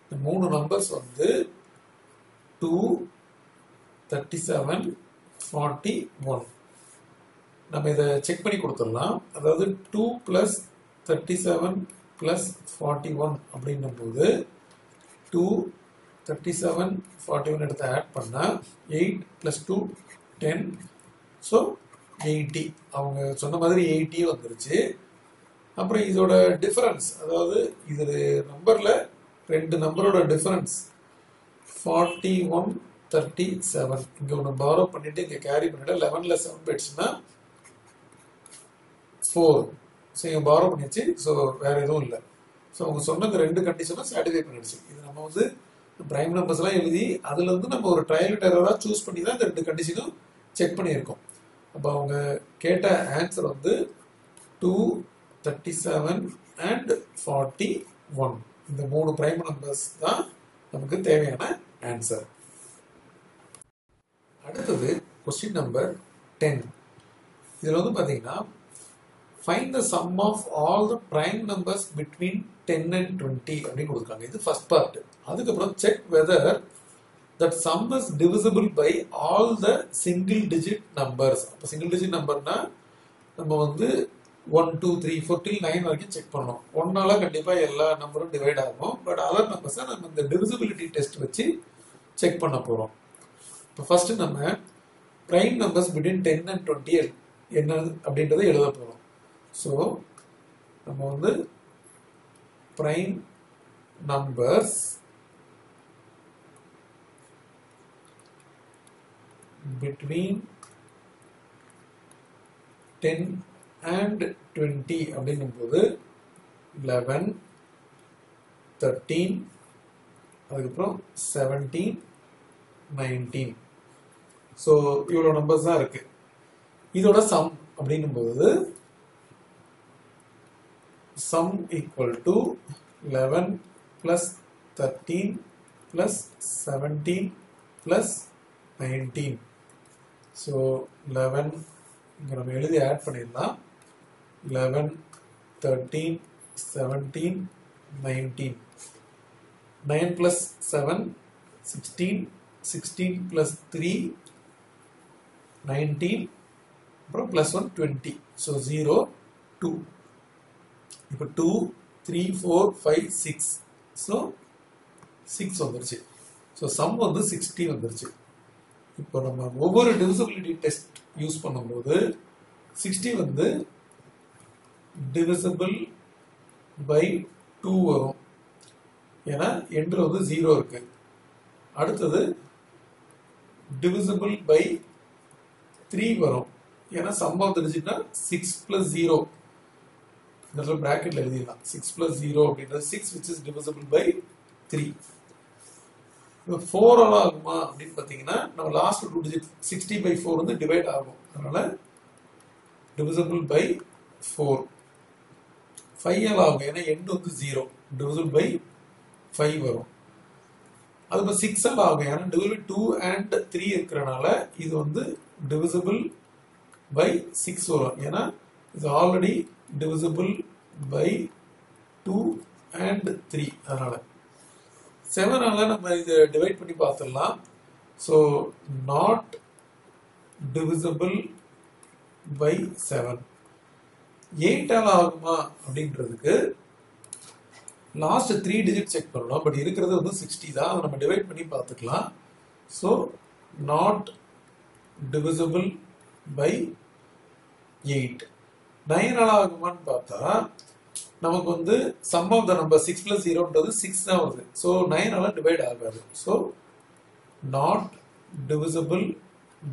இந்த 3 நம்பர்ஸ் வந்து 2, 37, 41. நம்ம இதை செக் பண்ணி கொடுத்துடலாம். அதாவது 2 + 37 + 41 அப்படின்னும் போது 2, 37, 41 எடுத்து ஆட் பண்ணால் 8 + 2 10. ஸோ 80. அவங்க சொன்ன மாதிரி 80 வந்துருச்சு. அப்புறம் இதோட டிஃபரன்ஸ், அதாவது இது நம்பரில் 2 நம்பரோட டிஃபரன்ஸ் 41, 37. இங்கே ஒன்று பாரோ பண்ணிட்டு இங்கே கேரி பண்ணிட்டு 11ல் 7 போயிடுச்சுன்னா 4. ஸோ இங்கே பாரோ பண்ணிடுச்சு. ஸோ வேற எதுவும் இல்லை. ஸோ அவங்க சொன்னது 2 கண்டிஷனும் சாட்டிஸ்ஃபை பண்ணிடுச்சு. இது நம்ம வந்து பிரைம் நம்பர்ஸ்லாம் எழுதி அதில் வந்து நம்ம ஒரு ட்ரையல் அண்ட் எரராக சூஸ் பண்ணி தான் இந்த 2 கண்டிஷனும் செக் பண்ணியிருக்கோம். அப்போ அவங்க கேட்ட ஆன்சர் வந்து 2, 37 and 41. இந்த 3 பிரைம் நம்பர்ஸ் தான் நமக்கு தேவையான ஆன்சர். அடுத்தது கொஸ்டின் நம்பர் 10. இதில் வந்து பார்த்தீங்கன்னா find the sum of all the prime numbers between 10 and 20 அப்படின்னு கொடுத்துருக்காங்க. இது ஃபர்ஸ்ட் பார்ட். அதுக்கப்புறம் check whether that sum is divisible by all the single digit numbers. அப்போ சிங்கிள் டிஜிட் நம்பர்னா நம்ம வந்து 1, 2, 3, 4 till 9 வரைக்கும் செக் பண்ணோம். 1ஆல கண்டிப்பாக எல்லா நம்பரும் டிவைட் ஆகும். பட் அதர் நம்பர்ஸை நம்ம இந்த டிவிசிபிலிட்டி டெஸ்ட் வச்சு செக் பண்ண போகிறோம். இப்போ ஃபர்ஸ்ட் நம்ம பிரைம் நம்பர்ஸ் பிட்வீன் 10 and 20 என்ன அப்படின்றத எழுத போகிறோம். ஸோ நம்ம வந்து பிரைம் நம்பர்ஸ் between 10 and 20 அப்படின்னும் போது 11, 13, அதுக்கப்புறம் 17, 19. ஸோ இவ்வளோ நம்பர்ஸ் தான் இருக்கு. இதோட சம் அப்படின்னும் போது sum equal to 11 plus 13 plus 17 plus 19. So 11 இங்க நம்ம எழுதி ஆட் பண்ணிடலாம். 11, 13, 17, 19. 9 plus 7, 16, 16 plus 3, 19, அப்புறம் plus 1, 20. So 0, 2. இப்போ 2, 3, 4, 5, 6. ஸோ 6 வந்துருச்சு. ஸோ சம் வந்து 60 வந்துருச்சு. இப்போ நம்ம ஒவ்வொரு டிவிசிபிலிட்டி டெஸ்ட் யூஸ் பண்ணும்போது 60 வந்து டிவிசிபிள் பை 2 வரும். ஏன்னா எண்டில் வந்து 0 இருக்கு. அடுத்தது டிவிசிபிள் பை 3 வரும். ஏன்னா சம் ஆஃப் தி டிஜிட்னா 6 plus 0. இந்த பிராக்கெட்ல எழுதிடலாம். 6 plus 0 அப்படின்றது 6 which is divisible by 3. இப்போ 4 ஆல் ஆகுமா அப்படின்னு பார்த்தீங்கன்னா நம்ம லாஸ்ட் 2 டிஜிட் 60 by 4 வந்து டிவைட் ஆகும். அதனால divisible by 4. 5 ஆல் ஆகும். ஏன்னா எண்ட் வந்து 0. divisible by 5 வரும். அது 6 ஆல் ஆகும். ஏன்னா divisible 2 and 3 இருக்கிறனால இது வந்து divisible by 6 வரும். ஏன்னா இது ஆல்ரெடி divisible by 2 and 3. அதனால 7 ஆல நம்ம இதை டிவைட் பண்ணி பார்த்துடலாம். So not divisible by 7. 8 ஆல ஆகுமா அப்படின்றதுக்கு லாஸ்ட் 3 டிஜிட் செக் பண்ணலாம். பட் இருக்கிறது வந்து 60 தான். அதை நம்ம டிவைட் பண்ணி பார்த்துக்கலாம். So not divisible by 8. 9 ஆல் ஆகுமான்னு பார்த்தா நமக்கு வந்து sum of the number 6 plus 0ன்றது 6 தான் வருது. ஸோ 9 ஆல் டிவைட் ஆகாது. So not divisible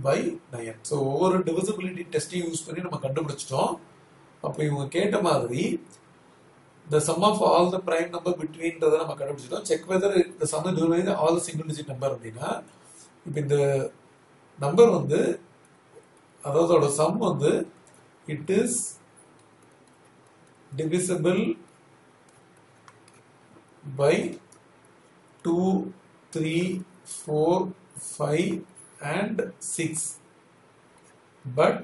by 9. So ஒவ்வொரு டிவிசிபிலிட்டி டெஸ்ட்டையும் யூஸ் பண்ணி நம்ம கண்டுபிடிச்சிட்டோம். அப்போ இவங்க கேட்ட மாதிரி the sum of all the prime number between நம்ம கண்டுபிடிச்சிட்டோம். check whether the sum is divided by all the single digit number அப்படின்னா இப்போ இந்த நம்பர் வந்து அதோட சம் வந்து it is divisible by 2, 3, 4, 5 and 6 but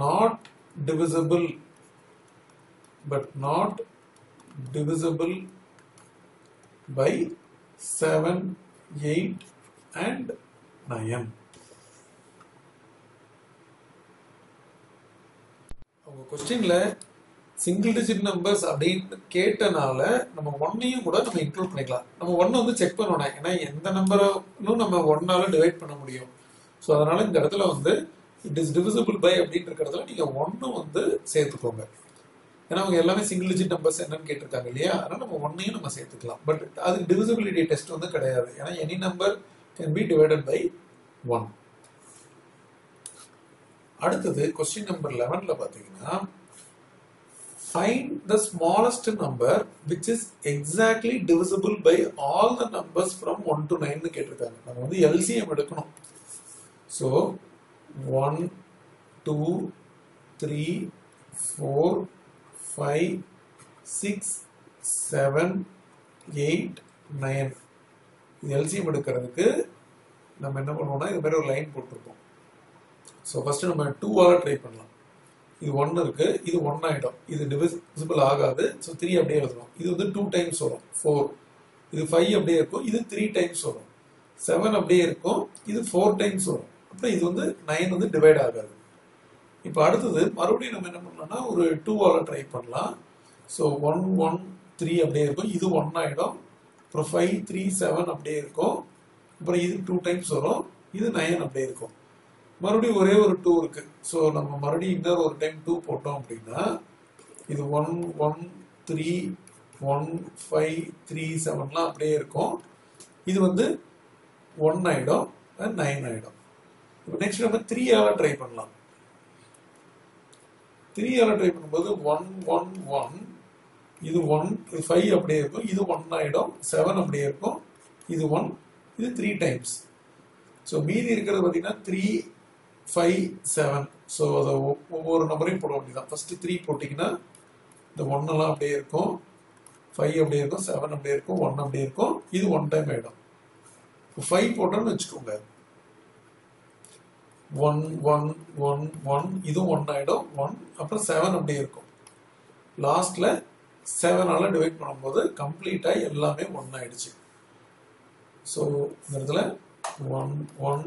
not divisible by 7, 8 and 9. அவங்க கொஸ்டின்ல சிங்கிள் டிஜிட் நம்பர்ஸ் அப்படின்னு கேட்டனால நம்ம ஒன்னையும் கூட நம்ம இன்க்ளூட் பண்ணிக்கலாம். நம்ம ஒன்னு வந்து செக் பண்ணணும், ஏன்னா எந்த நம்பரும் நம்ம ஒன்னால டிவைட் பண்ண முடியும். ஸோ அதனால இந்த இடத்துல வந்து இட் இஸ் டிவிசிபிள் பை அப்படின்ற இடத்துல நீங்க ஒன்னு வந்து சேர்த்துக்கோங்க. ஏன்னா அவங்க எல்லாமே சிங்கிள் டிஜிட் நம்பர்ஸ் என்னன்னு கேட்டிருக்காங்க இல்லையா, அதனால நம்ம ஒன்னையும் நம்ம சேர்த்துக்கலாம். பட் அதுக்கு டிவிசிபிலிட்டி டெஸ்ட் வந்து கிடையாது, ஏன்னா any number can be divided by 1. அடுத்தது கொஸ்டின் நம்பர் 11ல பாத்தீங்கன்னா find the smallest number which is exactly divisible by all the numbers from 1 to 9 னு கேட்டிருக்காங்க. நம்ம வந்து LCM எடுக்கணும். So 1, 2, 3, 4, 5, 6, 7, 8, 9. இது LCM எடுக்கிறதுக்கு நம்ம என்ன பண்ணுவோம்னா இது மாதிரி ஒரு லைன் போட்டிருப்போம். ஸோ ஃபர்ஸ்ட் நம்ம 2 ஆல ட்ரை பண்ணலாம். இது 1 இருக்கு, இது 1 ஆயிடும், இது டிவிசிபிள் ஆகாது. ஸோ 3 அப்படியே எழுதணும். இது வந்து 2 டைம்ஸ் வரும் 4, இது 5 அப்படியே இருக்கும், இது 3 டைம்ஸ் வரும், 7 அப்படியே இருக்கும், இது 4 டைம்ஸ் வரும். அப்புறம் இது வந்து 9 வந்து டிவைட் ஆகாது. இப்போ அடுத்தது மறுபடியும் நம்ம என்ன பண்ணலாம்னா ஒரு 2 ஆல ட்ரை பண்ணலாம். ஸோ 1, 1, 3 அப்படியே இருக்கும், இது 1 ஆயிடும். அப்புறம் 5, 3, 7 அப்படியே இருக்கும். அப்புறம் இது 2 டைம்ஸ் வரும், இது 9 அப்படியே இருக்கும். மறுபடியும் ஒரே ஒரு 2 இருக்கு. ஸோ நம்ம மறுபடியும் இன்னொரு ஒரு டைம் 2 போட்டோம் அப்படின்னா இது 1, 1, 3, 1, 5, 3, 7லாம் அப்படியே இருக்கும். இது வந்து 1 ஆயிடும், 9 ஆயிடும். இப்போ நெக்ஸ்ட் நம்ம 3 ஆல ட்ரை பண்ணலாம். 3 ஆல ட்ரை பண்ணும்போது 1, 1, 1, இது 1, இது 5 அப்படியே இருக்கும், இது 1 ஆயிடும், 7 அப்படியே இருக்கும், இது 1, இது 3 டைம்ஸ். ஸோ மீதி இருக்கிறது பார்த்தீங்கன்னா 3, 5, 7. ஸோ அதை ஒவ்வொரு நம்பரையும் போட வேண்டியதான். ஃபர்ஸ்ட் 3 போட்டிங்கன்னா இந்த 1 எல்லாம் அப்படியே இருக்கும், 5 அப்படியே இருக்கும், 7 அப்படியே இருக்கும், 1 அப்படியே இருக்கும், இது 1 டைம் ஆயிடும். 5 போட்டோம்னு வச்சுக்கோங்க, 1, 1, 1, 1, இது 1 ஆயிடும், 1, அப்புறம் 7 அப்படியே இருக்கும். லாஸ்ட்ல 7 ஆல டிவைட் பண்ணும்போது கம்ப்ளீட்டா எல்லாமே 1 ஆயிடுச்சு. ஸோ இந்த இடத்துல 1, 1,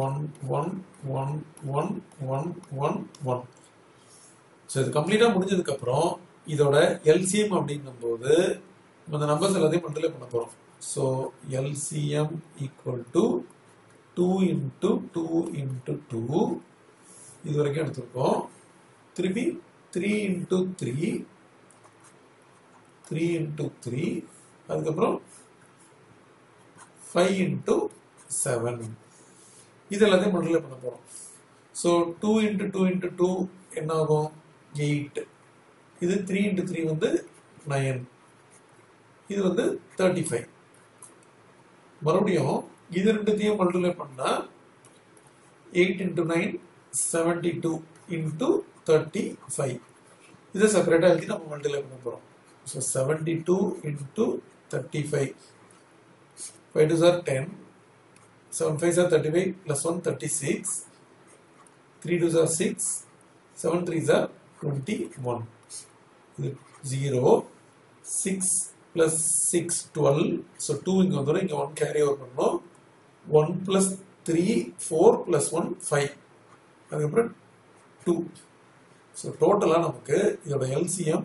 1, 1, 1, 1, 1, 1, 1. ஸோ இது கம்ப்ளீட்டா முடிஞ்சதுக்கு அப்புறம் இதோட LCM அப்படின்னும் போது இந்த நம்பர்ஸ் எல்லாத்தையும் மல்டிப்ளை பண்ண போறோம். So LCM equal to 2 into 2 into 2 இது வரைக்கும் எடுத்திருக்கோம். திருப்பி 3 into 3, 3 into 3, அதுக்கப்புறம் 5 into 7 இது எல்லாத்தையும் மல்டிப்ளை பண்ண போறோம். ஸோ 2 into 2 into 2 என்ன ஆகும்? 8. இது 3 into 3 வந்து 9. இது வந்து 35. மறுபடியும் இது ரெண்டுத்தையும் மல்டிப்ளை பண்ணா 8 into 9 72 into 35. இதை செப்பரேட்டா எழுதி நம்ம மல்டிப்ளை பண்ண போறோம். So 72 into 35. 5 2s are 10, 7 5s are 35 plus 1 36, 3 2s are 6, 7 3s are 21. இது 0, 6 plus 6 12. So 2 இங்க வந்துரும், இங்க 1 கேரி ஓவர் பண்ணோம். 1 plus 3 4 plus 1 5, அதுக்கப்புறம் 2. ஸோ டோட்டலாக நமக்கு இதோட LCM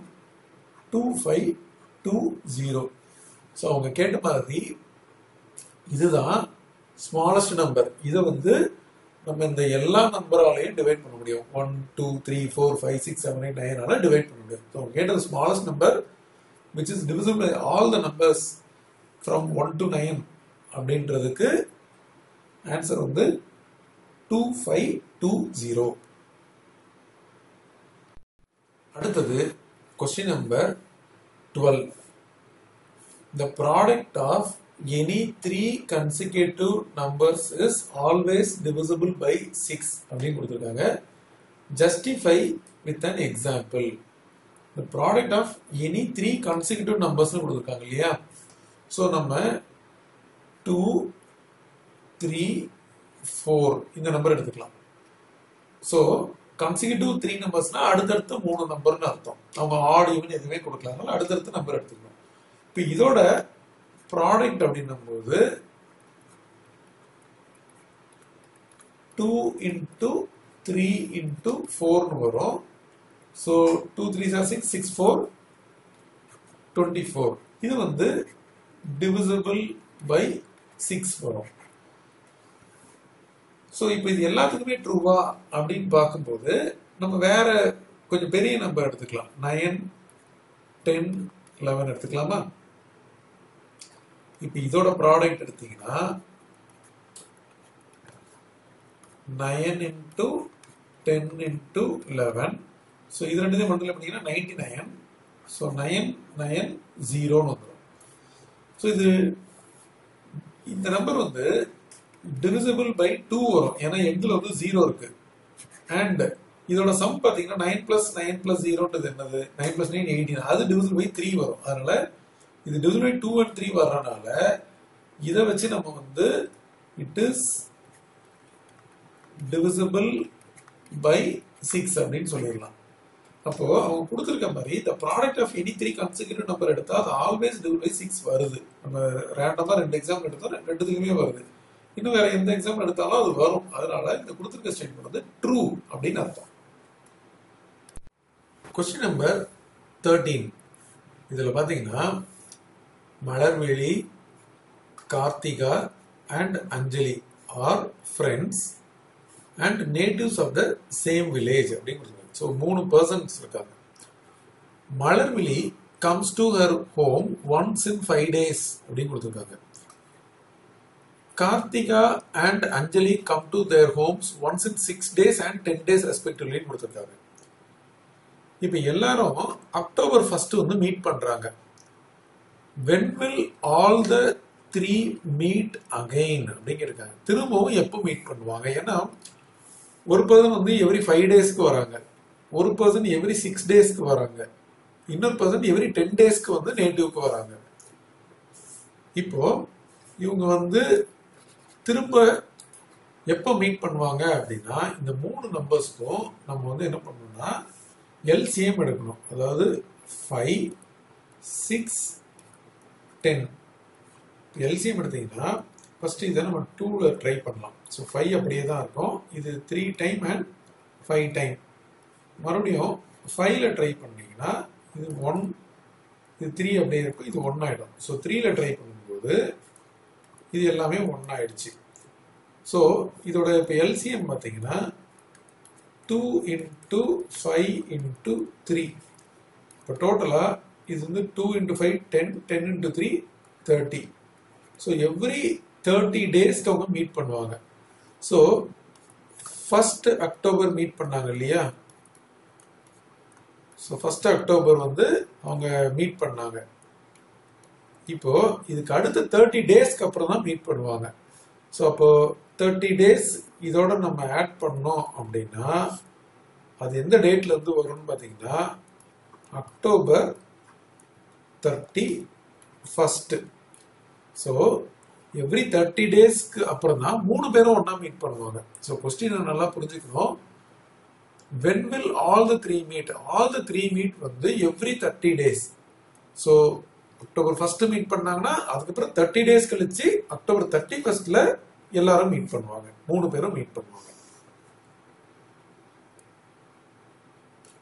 2520. ஸோ அவங்க கேட்ட மாதிரி இதுதான் ஸ்மாலஸ்ட் நம்பர். இதை வந்து நம்ம இந்த எல்லா நம்பராலையும் டிவைட் பண்ண முடியும். 1 2 3 4 5 6 7 8 9 ஆல டிவைட் பண்ண முடியும். ஸோ அவங்க கேட்டது smallest number which is divisible by all the numbers from 1 to 9 அப்படின்றதுக்கு ஆன்சர் வந்து 2520. அடுத்தது question number 12. The product of any three consecutive numbers is always divisible by 6 அப்படின்னு கொடுத்திருக்காங்க. Justify with an example. The product of any three consecutive numbers கொடுத்திருக்காங்க இல்லையா? So நம்ம 2, 3, 4 இந்த number எடுத்துக்கலாம். So consecutive 3 நம்பர்ஸ்னா அடுத்தடுத்து 3 நம்பர்னு அர்த்தம். அவங்க ஆட் ஈவன் எதுவுமே கொடுக்கலாம்னால அடுத்தடுத்து நம்பர் எடுத்துக்கணும். இப்போ இதோட ப்ராடக்ட் அப்படின்னும் போது 2 into 3 into 4 வரும். ஸோ 2 3 6 6 4 24. இது வந்து divisible by 6 வரும். ஸோ இப்போ இது எல்லாத்துக்குமே ட்ரூவா அப்படின்னு பார்க்கும்போது நம்ம வேற கொஞ்சம் பெரிய நம்பர் எடுத்துக்கலாம். 9, 10, 11 எடுத்துக்கலாமா? இப்போ இதோட ப்ராடக்ட் எடுத்தீங்கன்னா 9 into 10 into 11. ஸோ இது ரெண்டுத்தையும் மல்டிப்ளை பண்ணீங்கன்னா 99. ஸோ 9 9 0ன்னு வந்துடும். ஸோ இது இந்த நம்பர் வந்து divisible by 2 வரும். ஏன்னா எண்ணில் வந்து 0 இருக்கு. அண்ட் இதோட சம் பார்த்தீங்கன்னா 9 plus 9 plus 0ன்றது என்னது? 9 plus 9 18. அது divisible by 3 வரும். அதனால இது divisible by 2 and 3 வர்றதுனால இதை வச்சு நம்ம வந்து it is divisible by 6 அப்படின்னு சொல்லிடலாம். அப்போ அவங்க கொடுத்துருக்க மாதிரி the product of any three consecutive number எடுத்தா அது always divisible by 6 வருது. நம்ம ரேண்டமா 2 எக்ஸாம்பிள் எடுத்தோம், ரெண்டுத்துக்குமே வருது. இன்னும் வேற எந்த எக்ஸாம்பிள் எடுத்தாலும் அது வரும். அதனால இந்த கொடுத்துருக்க ஸ்டேட்மெண்ட் வந்து ட்ரூ அப்படின்னு அர்த்தம். Question number 13. இதுல பாத்தீங்கன்னா Malarvizhi, Karthika and Anjali are friends and natives of the same village அப்படின்னு கொடுத்துருக்காங்க. ஸோ 3 பர்சன்ஸ் இருக்காங்க. Malarvizhi comes to her home once in 5 days அப்படின்னு கொடுத்துருக்காங்க. Karthika and Anjali come to their homes once in 6 days and 10 days respectively கொடுத்திருக்காங்க. இப்போ எல்லாரும் October 1 வந்து meet பண்றாங்க. When will all the three meet again அப்படிங்கிறாங்க. திரும்பவும் எப்போ மீட் பண்ணுவாங்க? ஏன்னா ஒரு பர்சன் வந்து எவ்ரி 5 டேஸ்க்கு வராங்க, ஒரு பர்சன் எவ்ரி 6 டேஸ்க்கு வராங்க, இன்னொரு பர்சன் எவ்ரி 10 டேஸ்க்கு வந்து நேட்டிவ்க்கு வராங்க. இப்போ இவங்க வந்து திரும்ப எப்போ மீட் பண்ணுவாங்க அப்படின்னா இந்த 3 நம்பர்ஸ்க்கும் நம்ம வந்து என்ன பண்ணணும்னா எல்சிஎம் எடுக்கணும். அதாவது 5, 6, 10. எல்சிஎம் எடுத்தீங்கன்னா ஃபர்ஸ்ட் இதை நம்ம 2ல ட்ரை பண்ணலாம். ஸோ 5 அப்படியே தான் இருக்கும். இது 3 டைம் அண்ட் 5 டைம். மறுபடியும் 5ல ட்ரை பண்ணீங்கன்னா இது 1, இது 3 அப்படியே இருக்கும், இது 1 ஆயிடும். ஸோ 3ல ட்ரை பண்ணும்போது இது எல்லாமே 1 ஆயிடுச்சு. ஸோ இதோட இப்போ எல்சிஎம் பார்த்தீங்கன்னா 2 into 5 into 3. இப்போ டோட்டலாக இது வந்து 2 into 5 10, 10 into 3 30. ஸோ எவ்ரி 30 டேஸ்க்கு அவங்க மீட் பண்ணுவாங்க. ஸோ 1 அக்டோபர் மீட் பண்ணாங்க இல்லையா? ஸோ 1 அக்டோபர் வந்து அவங்க மீட் பண்ணாங்க. இப்போ இதுக்கு அடுத்த 30 டேஸ்க்கு அப்புறம் தான் மீட் பண்ணுவாங்க. ஸோ அப்போ 30 டேஸ் இதோட நம்ம ஆட் பண்ணோம் அப்படின்னா அது எந்த டேட்ல இருந்து வரும்னு பார்த்தீங்கன்னா அக்டோபர் 31. ஸோ எவ்ரி 30 டேஸ்க்கு அப்புறம் தான் 3 பேரும் ஒன்னா மீட் பண்ணுவாங்க. ஸோ கொஸ்டினை நல்லா புரிஞ்சுக்கணும். when will all the three meet? all the three meet வந்து every 30 days. So October 1 meet பண்ணாங்கன்னா அதுக்கப்புறம் 30 டேஸ் கழிச்சு அக்டோபர் 31ல எல்லாரும் மீட் பண்ணுவாங்க, 3 பேரும் மீட் பண்ணுவாங்க.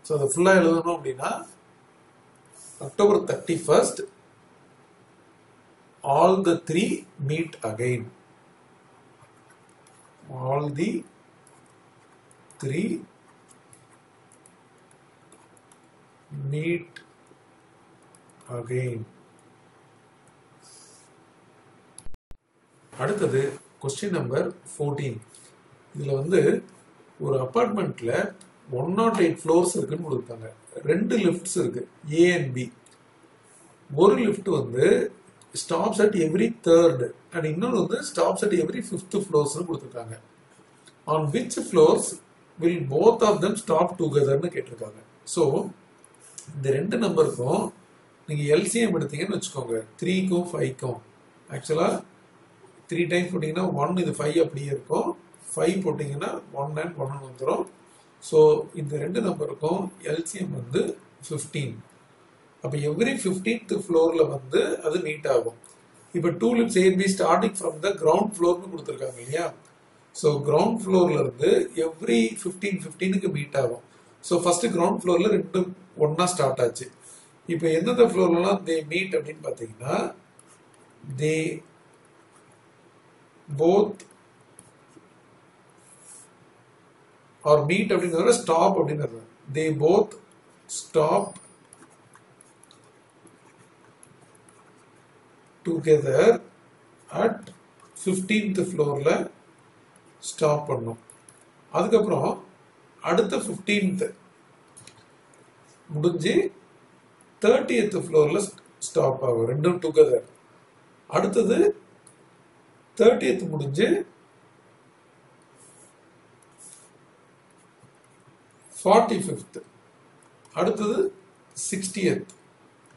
ஸோ அதை ஃபுல்லா எழுதணும் அப்படின்னா October 31 all the three meet again. all the three meet again. அடுத்தது கொஸ்டின் நம்பர் 14. இதுல வந்து ஒரு அபார்ட்மெண்ட்ல 108 ஃப்ளோர்ஸ் இருக்குன்னு கொடுத்தாங்க. 2 லிஃப்ட்ஸ் இருக்கு, A and B. ஒரு லிஃப்ட் வந்து stops at every third and இன்னொன்று வந்து ஸ்டாப்ஸ் அட் எவ்ரி ஃபிஃப்த் ஃப்ளோர்ஸ்னு கொடுத்துருக்காங்க. On which floors will both of them stop டுகெதர்னு கேட்டிருக்காங்க. ஸோ இந்த ரெண்டு நம்பருக்கும் நீங்கள் எல்சிஎம் எடுத்தீங்கன்னு வச்சுக்கோங்க, 3க்கும் 5க்கும். ஆக்சுவலாக 3 டைம்ஸ் போட்டிங்கன்னா 1, இது 5 அப்படியே இருக்கும். 5 போட்டிங்கன்னா 1 and 1 வந்துடும். ஸோ இந்த ரெண்டு நம்பருக்கும் எல்சிஎம் வந்து 15. அப்போ எவ்ரி 15th ஃப்ளோரில் வந்து அது மீட் ஆகும். இப்போ 2 lifts A and B starting from the ground ஃப்ளோர்னு கொடுத்துருக்காங்க இல்லையா? ஸோ கிரவுண்ட் ஃப்ளோரில் இருந்து எவ்ரி 15க்கு மீட் ஆகும். ஸோ ஃபர்ஸ்ட் கிரவுண்ட் ஃப்ளோரில் ரெண்டு ஒன்னா ஸ்டார்ட் ஆச்சு. இப்போ எந்தெந்த ஃப்ளோர்லாம் தே மீட் அப்படின்னு பார்த்தீங்கன்னா, தே போத் ஆர் மீட் அப்படிங்கிறத ஸ்டாப் அப்படிங்கிறது, they both stop together at 15th ஃப்ளோர்ல ஸ்டாப் பண்ணும். அதுக்கப்புறம் அடுத்த 15th முடிஞ்சு 30th ஃப்ளோர்ல ஸ்டாப் ஆகும், ரெண்டும் டுகெதர். அடுத்தது 30th முடிஞ்சு 45th, அடுத்தது 60th,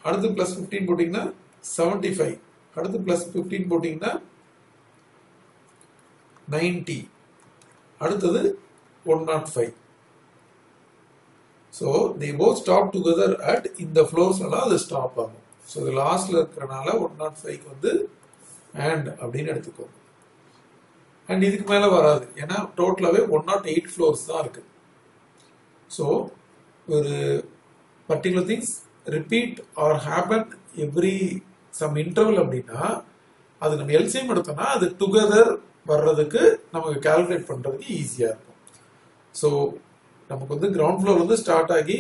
அடுத்து பிளஸ் 15 போட்டீங்கன்னா 75, அடுத்து பிளஸ் 15 போட்டீங்கன்னா 90, அடுத்தது 105. So they both stop together at இந்த ஃப்ளோர்ஸ் எல்லாம் அது ஸ்டாப் ஆகும். ஸோ இது லாஸ்ட்ல இருக்கிறனால 105க்கு வந்து அண்ட் அப்படின்னு எடுத்துக்கோ. அண்ட் இதுக்கு மேல வராது, ஏன்னா டோட்டலாவே 108 ஃப்ளோர்ஸ் தான் இருக்கு. ஸோ ஒரு particular things repeat or happen every some interval அப்படின்னா அது நம்ம எல்சிஎம் எடுத்தோம்னா அது டுகெதர் வர்றதுக்கு நமக்கு கால்குலேட் பண்றதுக்கு ஈஸியா இருக்கும். ஸோ நமக்கு வந்து கிரவுண்ட் ஃப்ளோர் வந்து ஸ்டார்ட் ஆகி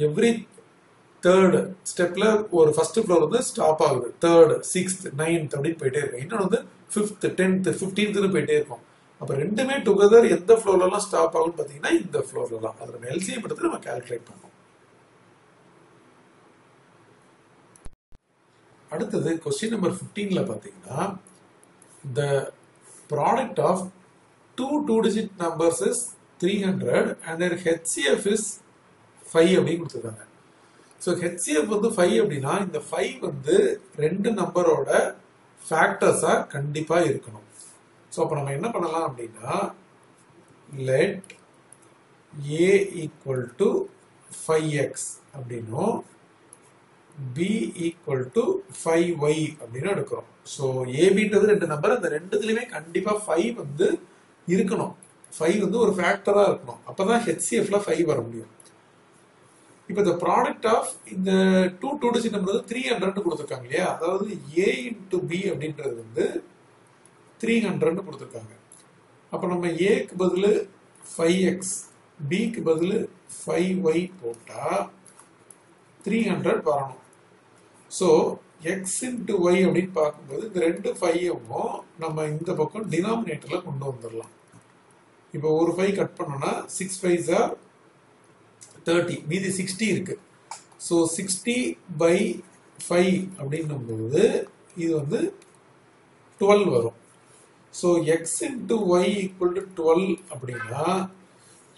எவ்ரி தேர்ட் ஸ்டெப்ல ஒரு ஃபர்ஸ்ட் ஃப்ளோர் வந்து ஸ்டாப் ஆகுது, தேர்ட், 6th, 9th அப்படின்னு போயிட்டே இருக்கும். இன்னொன்று வந்து 5th, 10th, 15th போயிட்டே இருக்கும். அப்ப ரெண்டுமே டுகெதர் எந்த ஃப்ளோர்ல எல்லாம் ஸ்டாப் ஆகும்னு பாத்தீங்கன்னா இந்த ஃப்ளோர்ல தான். அது நம்ம எல்சிஎம் எடுத்து நம்ம கால்குலேட் பண்ணோம். அடுத்தது கொஸ்டின் நம்பர் 15ல பாத்தீங்கன்னா, the product of two two-digit numbers is 300 and their HCF is 5 அப்படின்னு கொடுத்துருக்காங்க. ஸோ HCF வந்து 5 அப்படின்னா இந்த 5 வந்து ரெண்டு நம்பரோட ஃபேக்டர்ஸா கண்டிப்பா இருக்கணும். ஸோ அப்போ நம்ம என்ன பண்ணலாம் அப்படின்னா, let A equal to 5x அப்படின்னும் B equal to 5y அப்படின்னு எடுக்கிறோம். ஸோ ஏபின்றது ரெண்டு நம்பர், அந்த ரெண்டுத்துலயுமே கண்டிப்பா 5 வந்து இருக்கணும். 5 வந்து ஒரு ஃபேக்டரா இருக்கணும், அப்பதான் HCFல 5 வர முடியும். இப்போ இந்த ப்ராடக்ட் ஆஃப் இந்த டூ டிஜிட் நம்பர் 300 கொடுத்துருக்காங்க இல்லையா? அதாவது A into B அப்படின்றது வந்து 300 கொடுத்துருக்காங்க. அப்போ நம்ம ஏக்கு பதில் 5x, பிக்கு பதில் 5y போட்டா 300 வரணும். ஸோ எக்ஸ் இன்டு ஒய் அப்படின்னு பார்க்கும்போது இந்த ரெண்டு 5யும் நம்ம இந்த பக்கம் டினாமினேட்டர்ல கொண்டு வந்துடலாம். இப்போ ஒரு 5 கட் பண்ணோம்னா 6 5s are 30, மீதி 60 இருக்கு. ஸோ 60/5 அப்படின்னும் போது இது வந்து 12 வரும். So x into y equal to 12 அப்படின்னா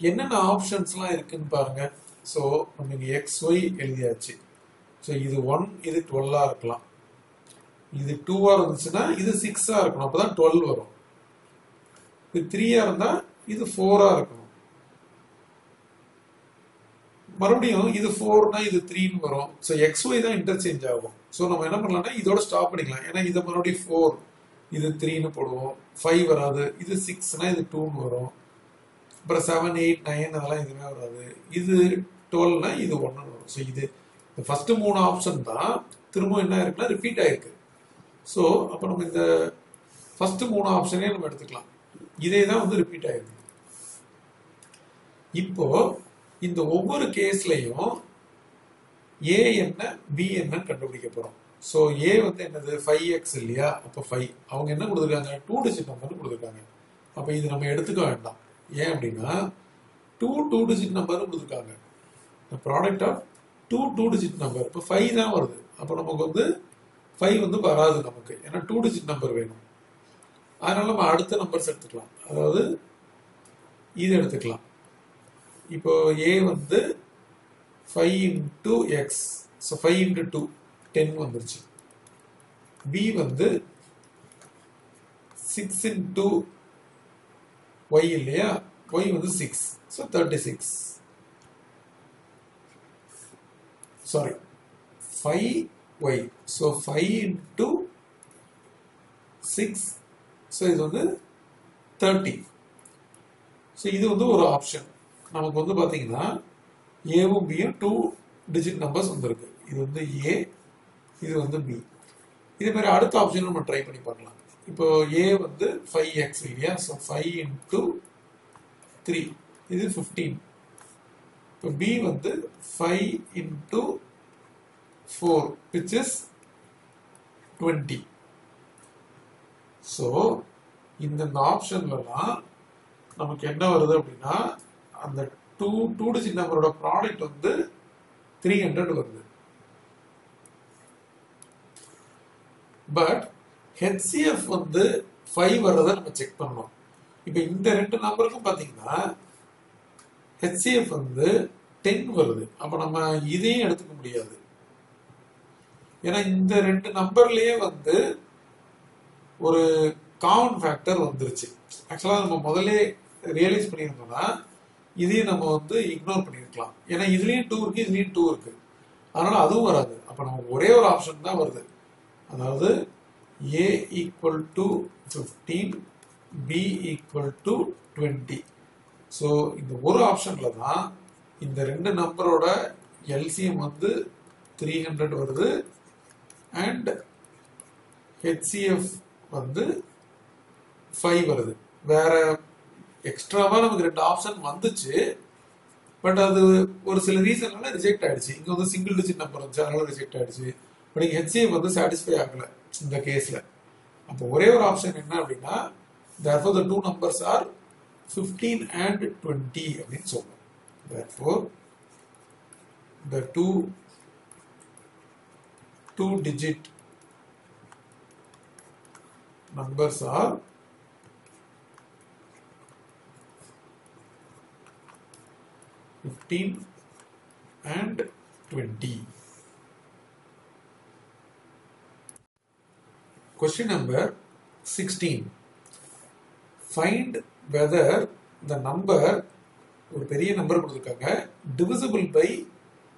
என்னென்ன ஆப்ஷன்ஸ்லாம் இருக்குன்னு பாருங்க. ஸோ நம்ம இங்கே எக்ஸ் ஒய் எழுதியாச்சு. ஸோ இது 1, இது 12 இருக்கலாம். இது 2 இருந்துச்சுன்னா இது 6 இருக்கணும், அப்பதான் 12 வரும். இது 3 இருந்தா இது 4 இருக்கணும். மறுபடியும் இது 4னா இது 3 வரும். ஸோ எக்ஸ் ஒய் தான் இன்டர்சேஞ்ச் ஆகும். ஸோ நம்ம என்ன பண்ணலாம்னா இதோட ஸ்டாப் பண்ணிக்கலாம். ஏன்னா இதை மறுபடியும் 4, இது 3ன்னு போடுவோம். 5 வராது. இது 6னா இது 2ன்னு வரும். அப்புறம் 7 8 9 அதெல்லாம் எதுவுமே வராது. இது 12னா இது 1ன்னு வரும். ஸோ இது ஃபர்ஸ்ட் 3 ஆப்ஷன் தான் திரும்ப என்ன இருக்குன்னா ரிப்பீட் ஆயிருக்கு. ஸோ அப்போ நம்ம இந்த ஃபர்ஸ்ட் 3 ஆப்ஷனே நம்ம எடுத்துக்கலாம். இதே தான் வந்து ரிப்பீட் ஆயிருக்கு. இப்போ இந்த ஒவ்வொரு கேஸ்லயும் ஏ என்ன பி என்னன்னு கண்டுபிடிக்க போறோம். ஸோ ஏ வந்து என்னது 5x இல்லையா? அப்போ 5 அவங்க என்ன கொடுத்துருக்காங்க, 2 டிஜிட் நம்பர்னு கொடுத்துருக்காங்க. அப்போ இது நம்ம எடுத்துக்க வேண்டாம். ஏன் அப்படின்னா 2 டிஜிட் நம்பர்னு கொடுத்துருக்காங்க. Product of two digit number. இப்போ 5 தான் வருது. அப்போ நமக்கு வந்து 5 வந்து வராது நமக்கு, ஏன்னா 2 டிஜிட் நம்பர் வேணும். அதனால நம்ம அடுத்த நம்பர்ஸ் எடுத்துக்கலாம். அதாவது இது எடுத்துக்கலாம். இப்போ a வந்து 5 into x, ஸோ 5 into 2 10 வந்துருச்சு. b வந்து 6 into y இல்லையா, y வந்து 6, so 36. Sorry 5y, so 5 into 6, so இது வந்து 30. ஸோ இது வந்து ஒரு ஆப்ஷன். நமக்கு வந்து பார்த்தீங்கன்னா ஏவும் பியும் 2 டிஜிட் நம்பர்ஸ் வந்துருக்கு. இது வந்து ஏ, இது வந்து பி. இதே மாதிரி அடுத்த ஆப்ஷன் நம்ம ட்ரை பண்ணி பார்க்கலாம். இப்போ ஏ வந்து 5x இல்லையா, ஸோ 5 into 3, இது 15. இப்போ பி வந்து 5 into 4, which is 20. ஸோ இந்த ஆப்ஷன்லாம் நமக்கு என்ன வருது அப்படின்னா, அந்த டூ டிஜிட் நம்பரோட ப்ராடக்ட் வந்து 300 வருது. பட் HCF வந்து 5 வர்றதை நம்ம செக் பண்ணோம். இப்போ இந்த ரெண்டு நம்பருக்கும் பார்த்தீங்கன்னா HCF வந்து 10 வருது. அப்போ நம்ம இதையும் எடுத்துக்க முடியாது, ஏன்னா இந்த ரெண்டு நம்பர்லயே வந்து ஒரு காமன் ஃபேக்டர் வந்துருச்சு. ஆக்சுவலாக நம்ம முதல்ல ரியலைஸ் பண்ணியிருந்தோம்னா இதையும் நம்ம வந்து இக்னோர் பண்ணியிருக்கலாம், ஏன்னா இதுலேயும் 2 இருக்கு, இதுலேயும் 2 இருக்கு, அதனால அதுவும் வராது. அப்போ நமக்கு ஒரே ஒரு ஆப்ஷன் தான் வருது, அதாவது A equal to 15, B equal to 20. So இந்த ஒரு ஆப்ஷன்ல தான் இந்த ரெண்டு நம்பரோட எல்சிஎம் வந்து 300 வருது, அண்ட் HCF வந்து 5 வருது. வேற எக்ஸ்ட்ராவா நமக்கு ரெண்டு ஆப்ஷன் வந்துச்சு, பட் அது ஒரு சில ரீசன்னால ரிஜெக்ட் ஆயிடுச்சு. இங்க வந்து சிங்கிள் டிஜிட் நம்பர் வந்துச்சு, அதனால ரிஜெக்ட் ஆயிடுச்சு. பட் இங்க HCF வந்து சாட்டிஸ்ஃபை ஆகல இந்த கேஸ்ல. அப்போ ஒரே ஒரு ஆப்ஷன் என்ன அப்படின்னா, therefore the two numbers are 15 and 20 அப்படின்னு சொல்றோம். Therefore the two digit numbers are 15 and 20. Question number 16. Find whether the number, ஒரு பெரிய நம்பர் கொடுத்துருக்காங்க, divisible by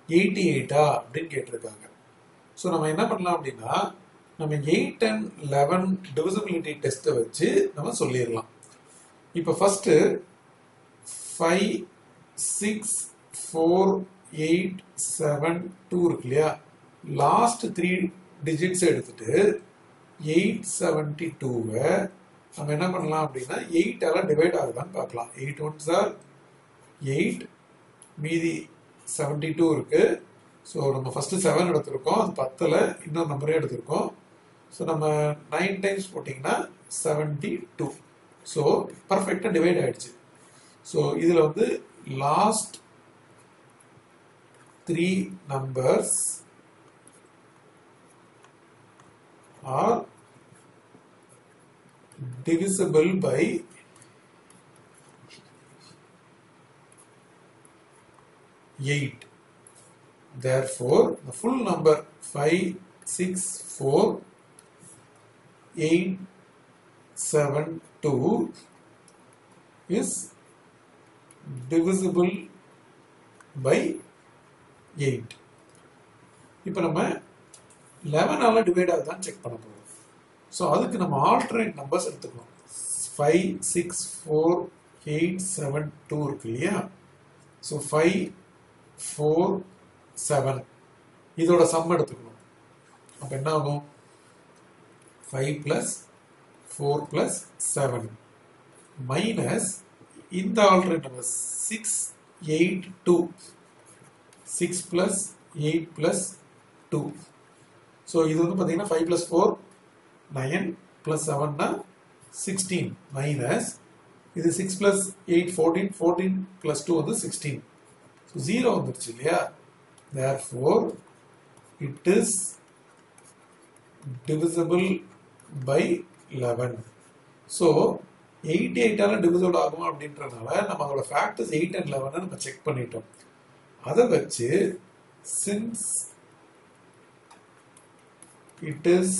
88 அப்படின்னு கேட்டிருக்காங்க. ஸோ நம்ம என்ன பண்ணலாம் அப்படின்னா, நம்ம 8 and 11 divisibility டெஸ்ட்டை வச்சு நம்ம சொல்லிடலாம். இப்போ ஃபர்ஸ்ட் 5, 6, 4, 8, 7, 2 இருக்கு இல்லையா, லாஸ்ட் 3 டிஜிட்ஸ் எடுத்துட்டு 872 நம்ம என்ன பண்ணலாம் அப்படின்னா 8 டிவைட் ஆகுதான்னு பார்க்கலாம். 8 1s are 8, மீதி 72 இருக்கு. ஸோ நம்ம ஃபர்ஸ்ட் 7 எடுத்திருக்கோம், அது 10ல இன்னொரு நம்பரே எடுத்திருக்கோம். ஸோ நம்ம 9 டைம்ஸ் போட்டிங்கன்னா 72. ஸோ பர்ஃபெக்டாக டிவைட் ஆயிடுச்சு. ஸோ இதில் வந்து last 3 numbers are divisible by 8. Therefore, the full number 5, 6, 4, 8, 7, 2 is divisible by 8. இப்போ நம்ம 11 டிவைட் ஆகுதான்னு செக் பண்ண போறோம். ஸோ அதுக்கு நம்ம ஆல்டர்னேட் நம்பர்ஸ் எடுத்துக்கணும். 5, 6, 4, 8, 7, 2 இருக்கு இல்லையா. ஸோ 5, 4, 7 இதோட சம் எடுத்துக்கணும். அப்போ என்ன ஆகும், 5 plus 4 plus 7 மைனஸ் இந்த alternate number 6, 8, 2, 6 plus 8 plus 2. So இது வந்து பார்த்தீங்கன்னா 5 plus 4 9 plus 7 16 மைனஸ் இது 6 plus 8 14, 14 plus 2 வந்து 16. ஸோ 0 வந்துருச்சு இல்லையா. therefore it is divisible by 11. So 8 ஆல divisible ஆகும் அப்படின்றனால நம்ம அதோட factors 8 and 11 நம்ம செக் பண்ணிட்டோம். அதை வச்சு since it is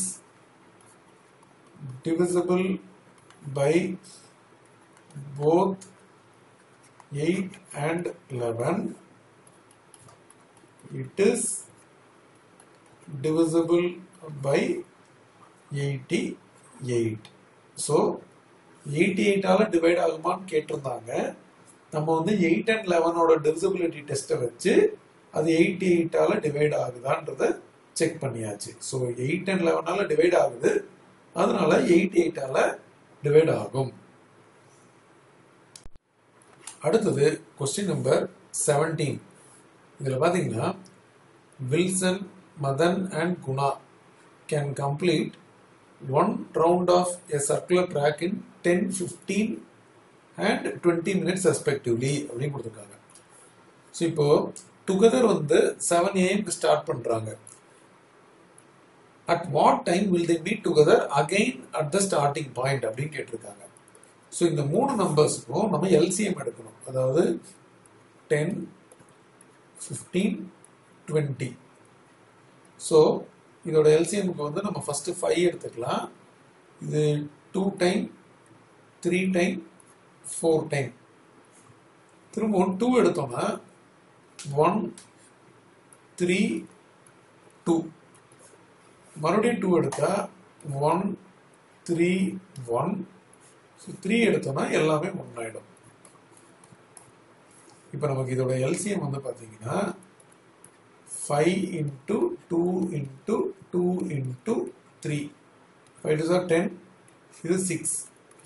divisible by both 8 and 11, it is divisible by 88. So 88 ஆல டிவைட் ஆகுமான்னு கேட்டிருந்தாங்க. நம்ம வந்து 8 and 11 ஓட divisibility டெஸ்ட்டை வச்சு அது 88 ஆல டிவைட் ஆகுதான்றத செக் பண்ணியாச்சு. ஸோ 8 and 11 ஆல டிவைட் ஆகுது, அதனால 88 ஆல டிவைட் ஆகும். அடுத்தது கொஸ்டின் நம்பர் 17. இதில் பார்த்தீங்கன்னா Wilson, Madan and Guna can complete 1 round of a circular track in 10, 15 and 20 minutes respectively அப்படின்னு கொடுத்துருக்காங்க. ஸோ இப்போ டுகெதர் வந்து 7 AM ஸ்டார்ட் பண்றாங்க. At what time will they meet together again at the starting point அப்படின்னு கேட்டிருக்காங்க. So இந்த 3 நம்பர்ஸுக்கும் நம்ம LCM எடுக்கணும். அதாவது 10, 15, 20. ஸோ இதோட LCMக்கு வந்து நம்ம ஃபர்ஸ்ட் 5 எடுத்துக்கலாம். இது 2 டைம், 3 டைம், 4 டைம். திரும்பவும் 2 எடுத்தோம்னா 1, 3, 2. மறுபடியும் 2 எடுத்தா 1, 3, 1. 3 எடுத்தோம்னா எல்லாமே 1 ஆயிடும். இப்போ நமக்கு இதோட LCM வந்து பார்த்தீங்கன்னா 5 into 2 into 2 into 3. 5 is 10. இது 6.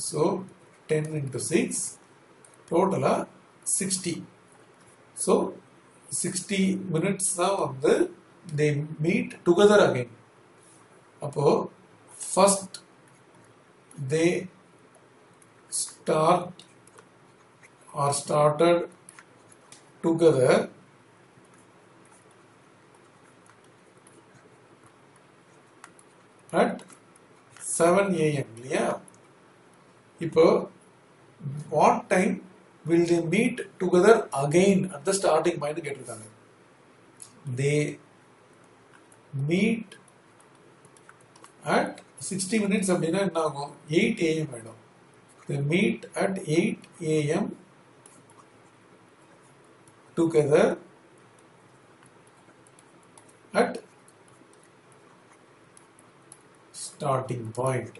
So 10 into 6. Total 60. So 60 minutes தான் வந்து they meet together again. அப்போ first they started together at 7 AM இல்லையா? இப்போ what time will they meet together again at the starting point கேட்டிருக்காங்க. They meet at 60 minutes அப்படின்னா என்ன ஆகும்? 8 AM ஆயிடும். They meet at 8 AM together at starting point.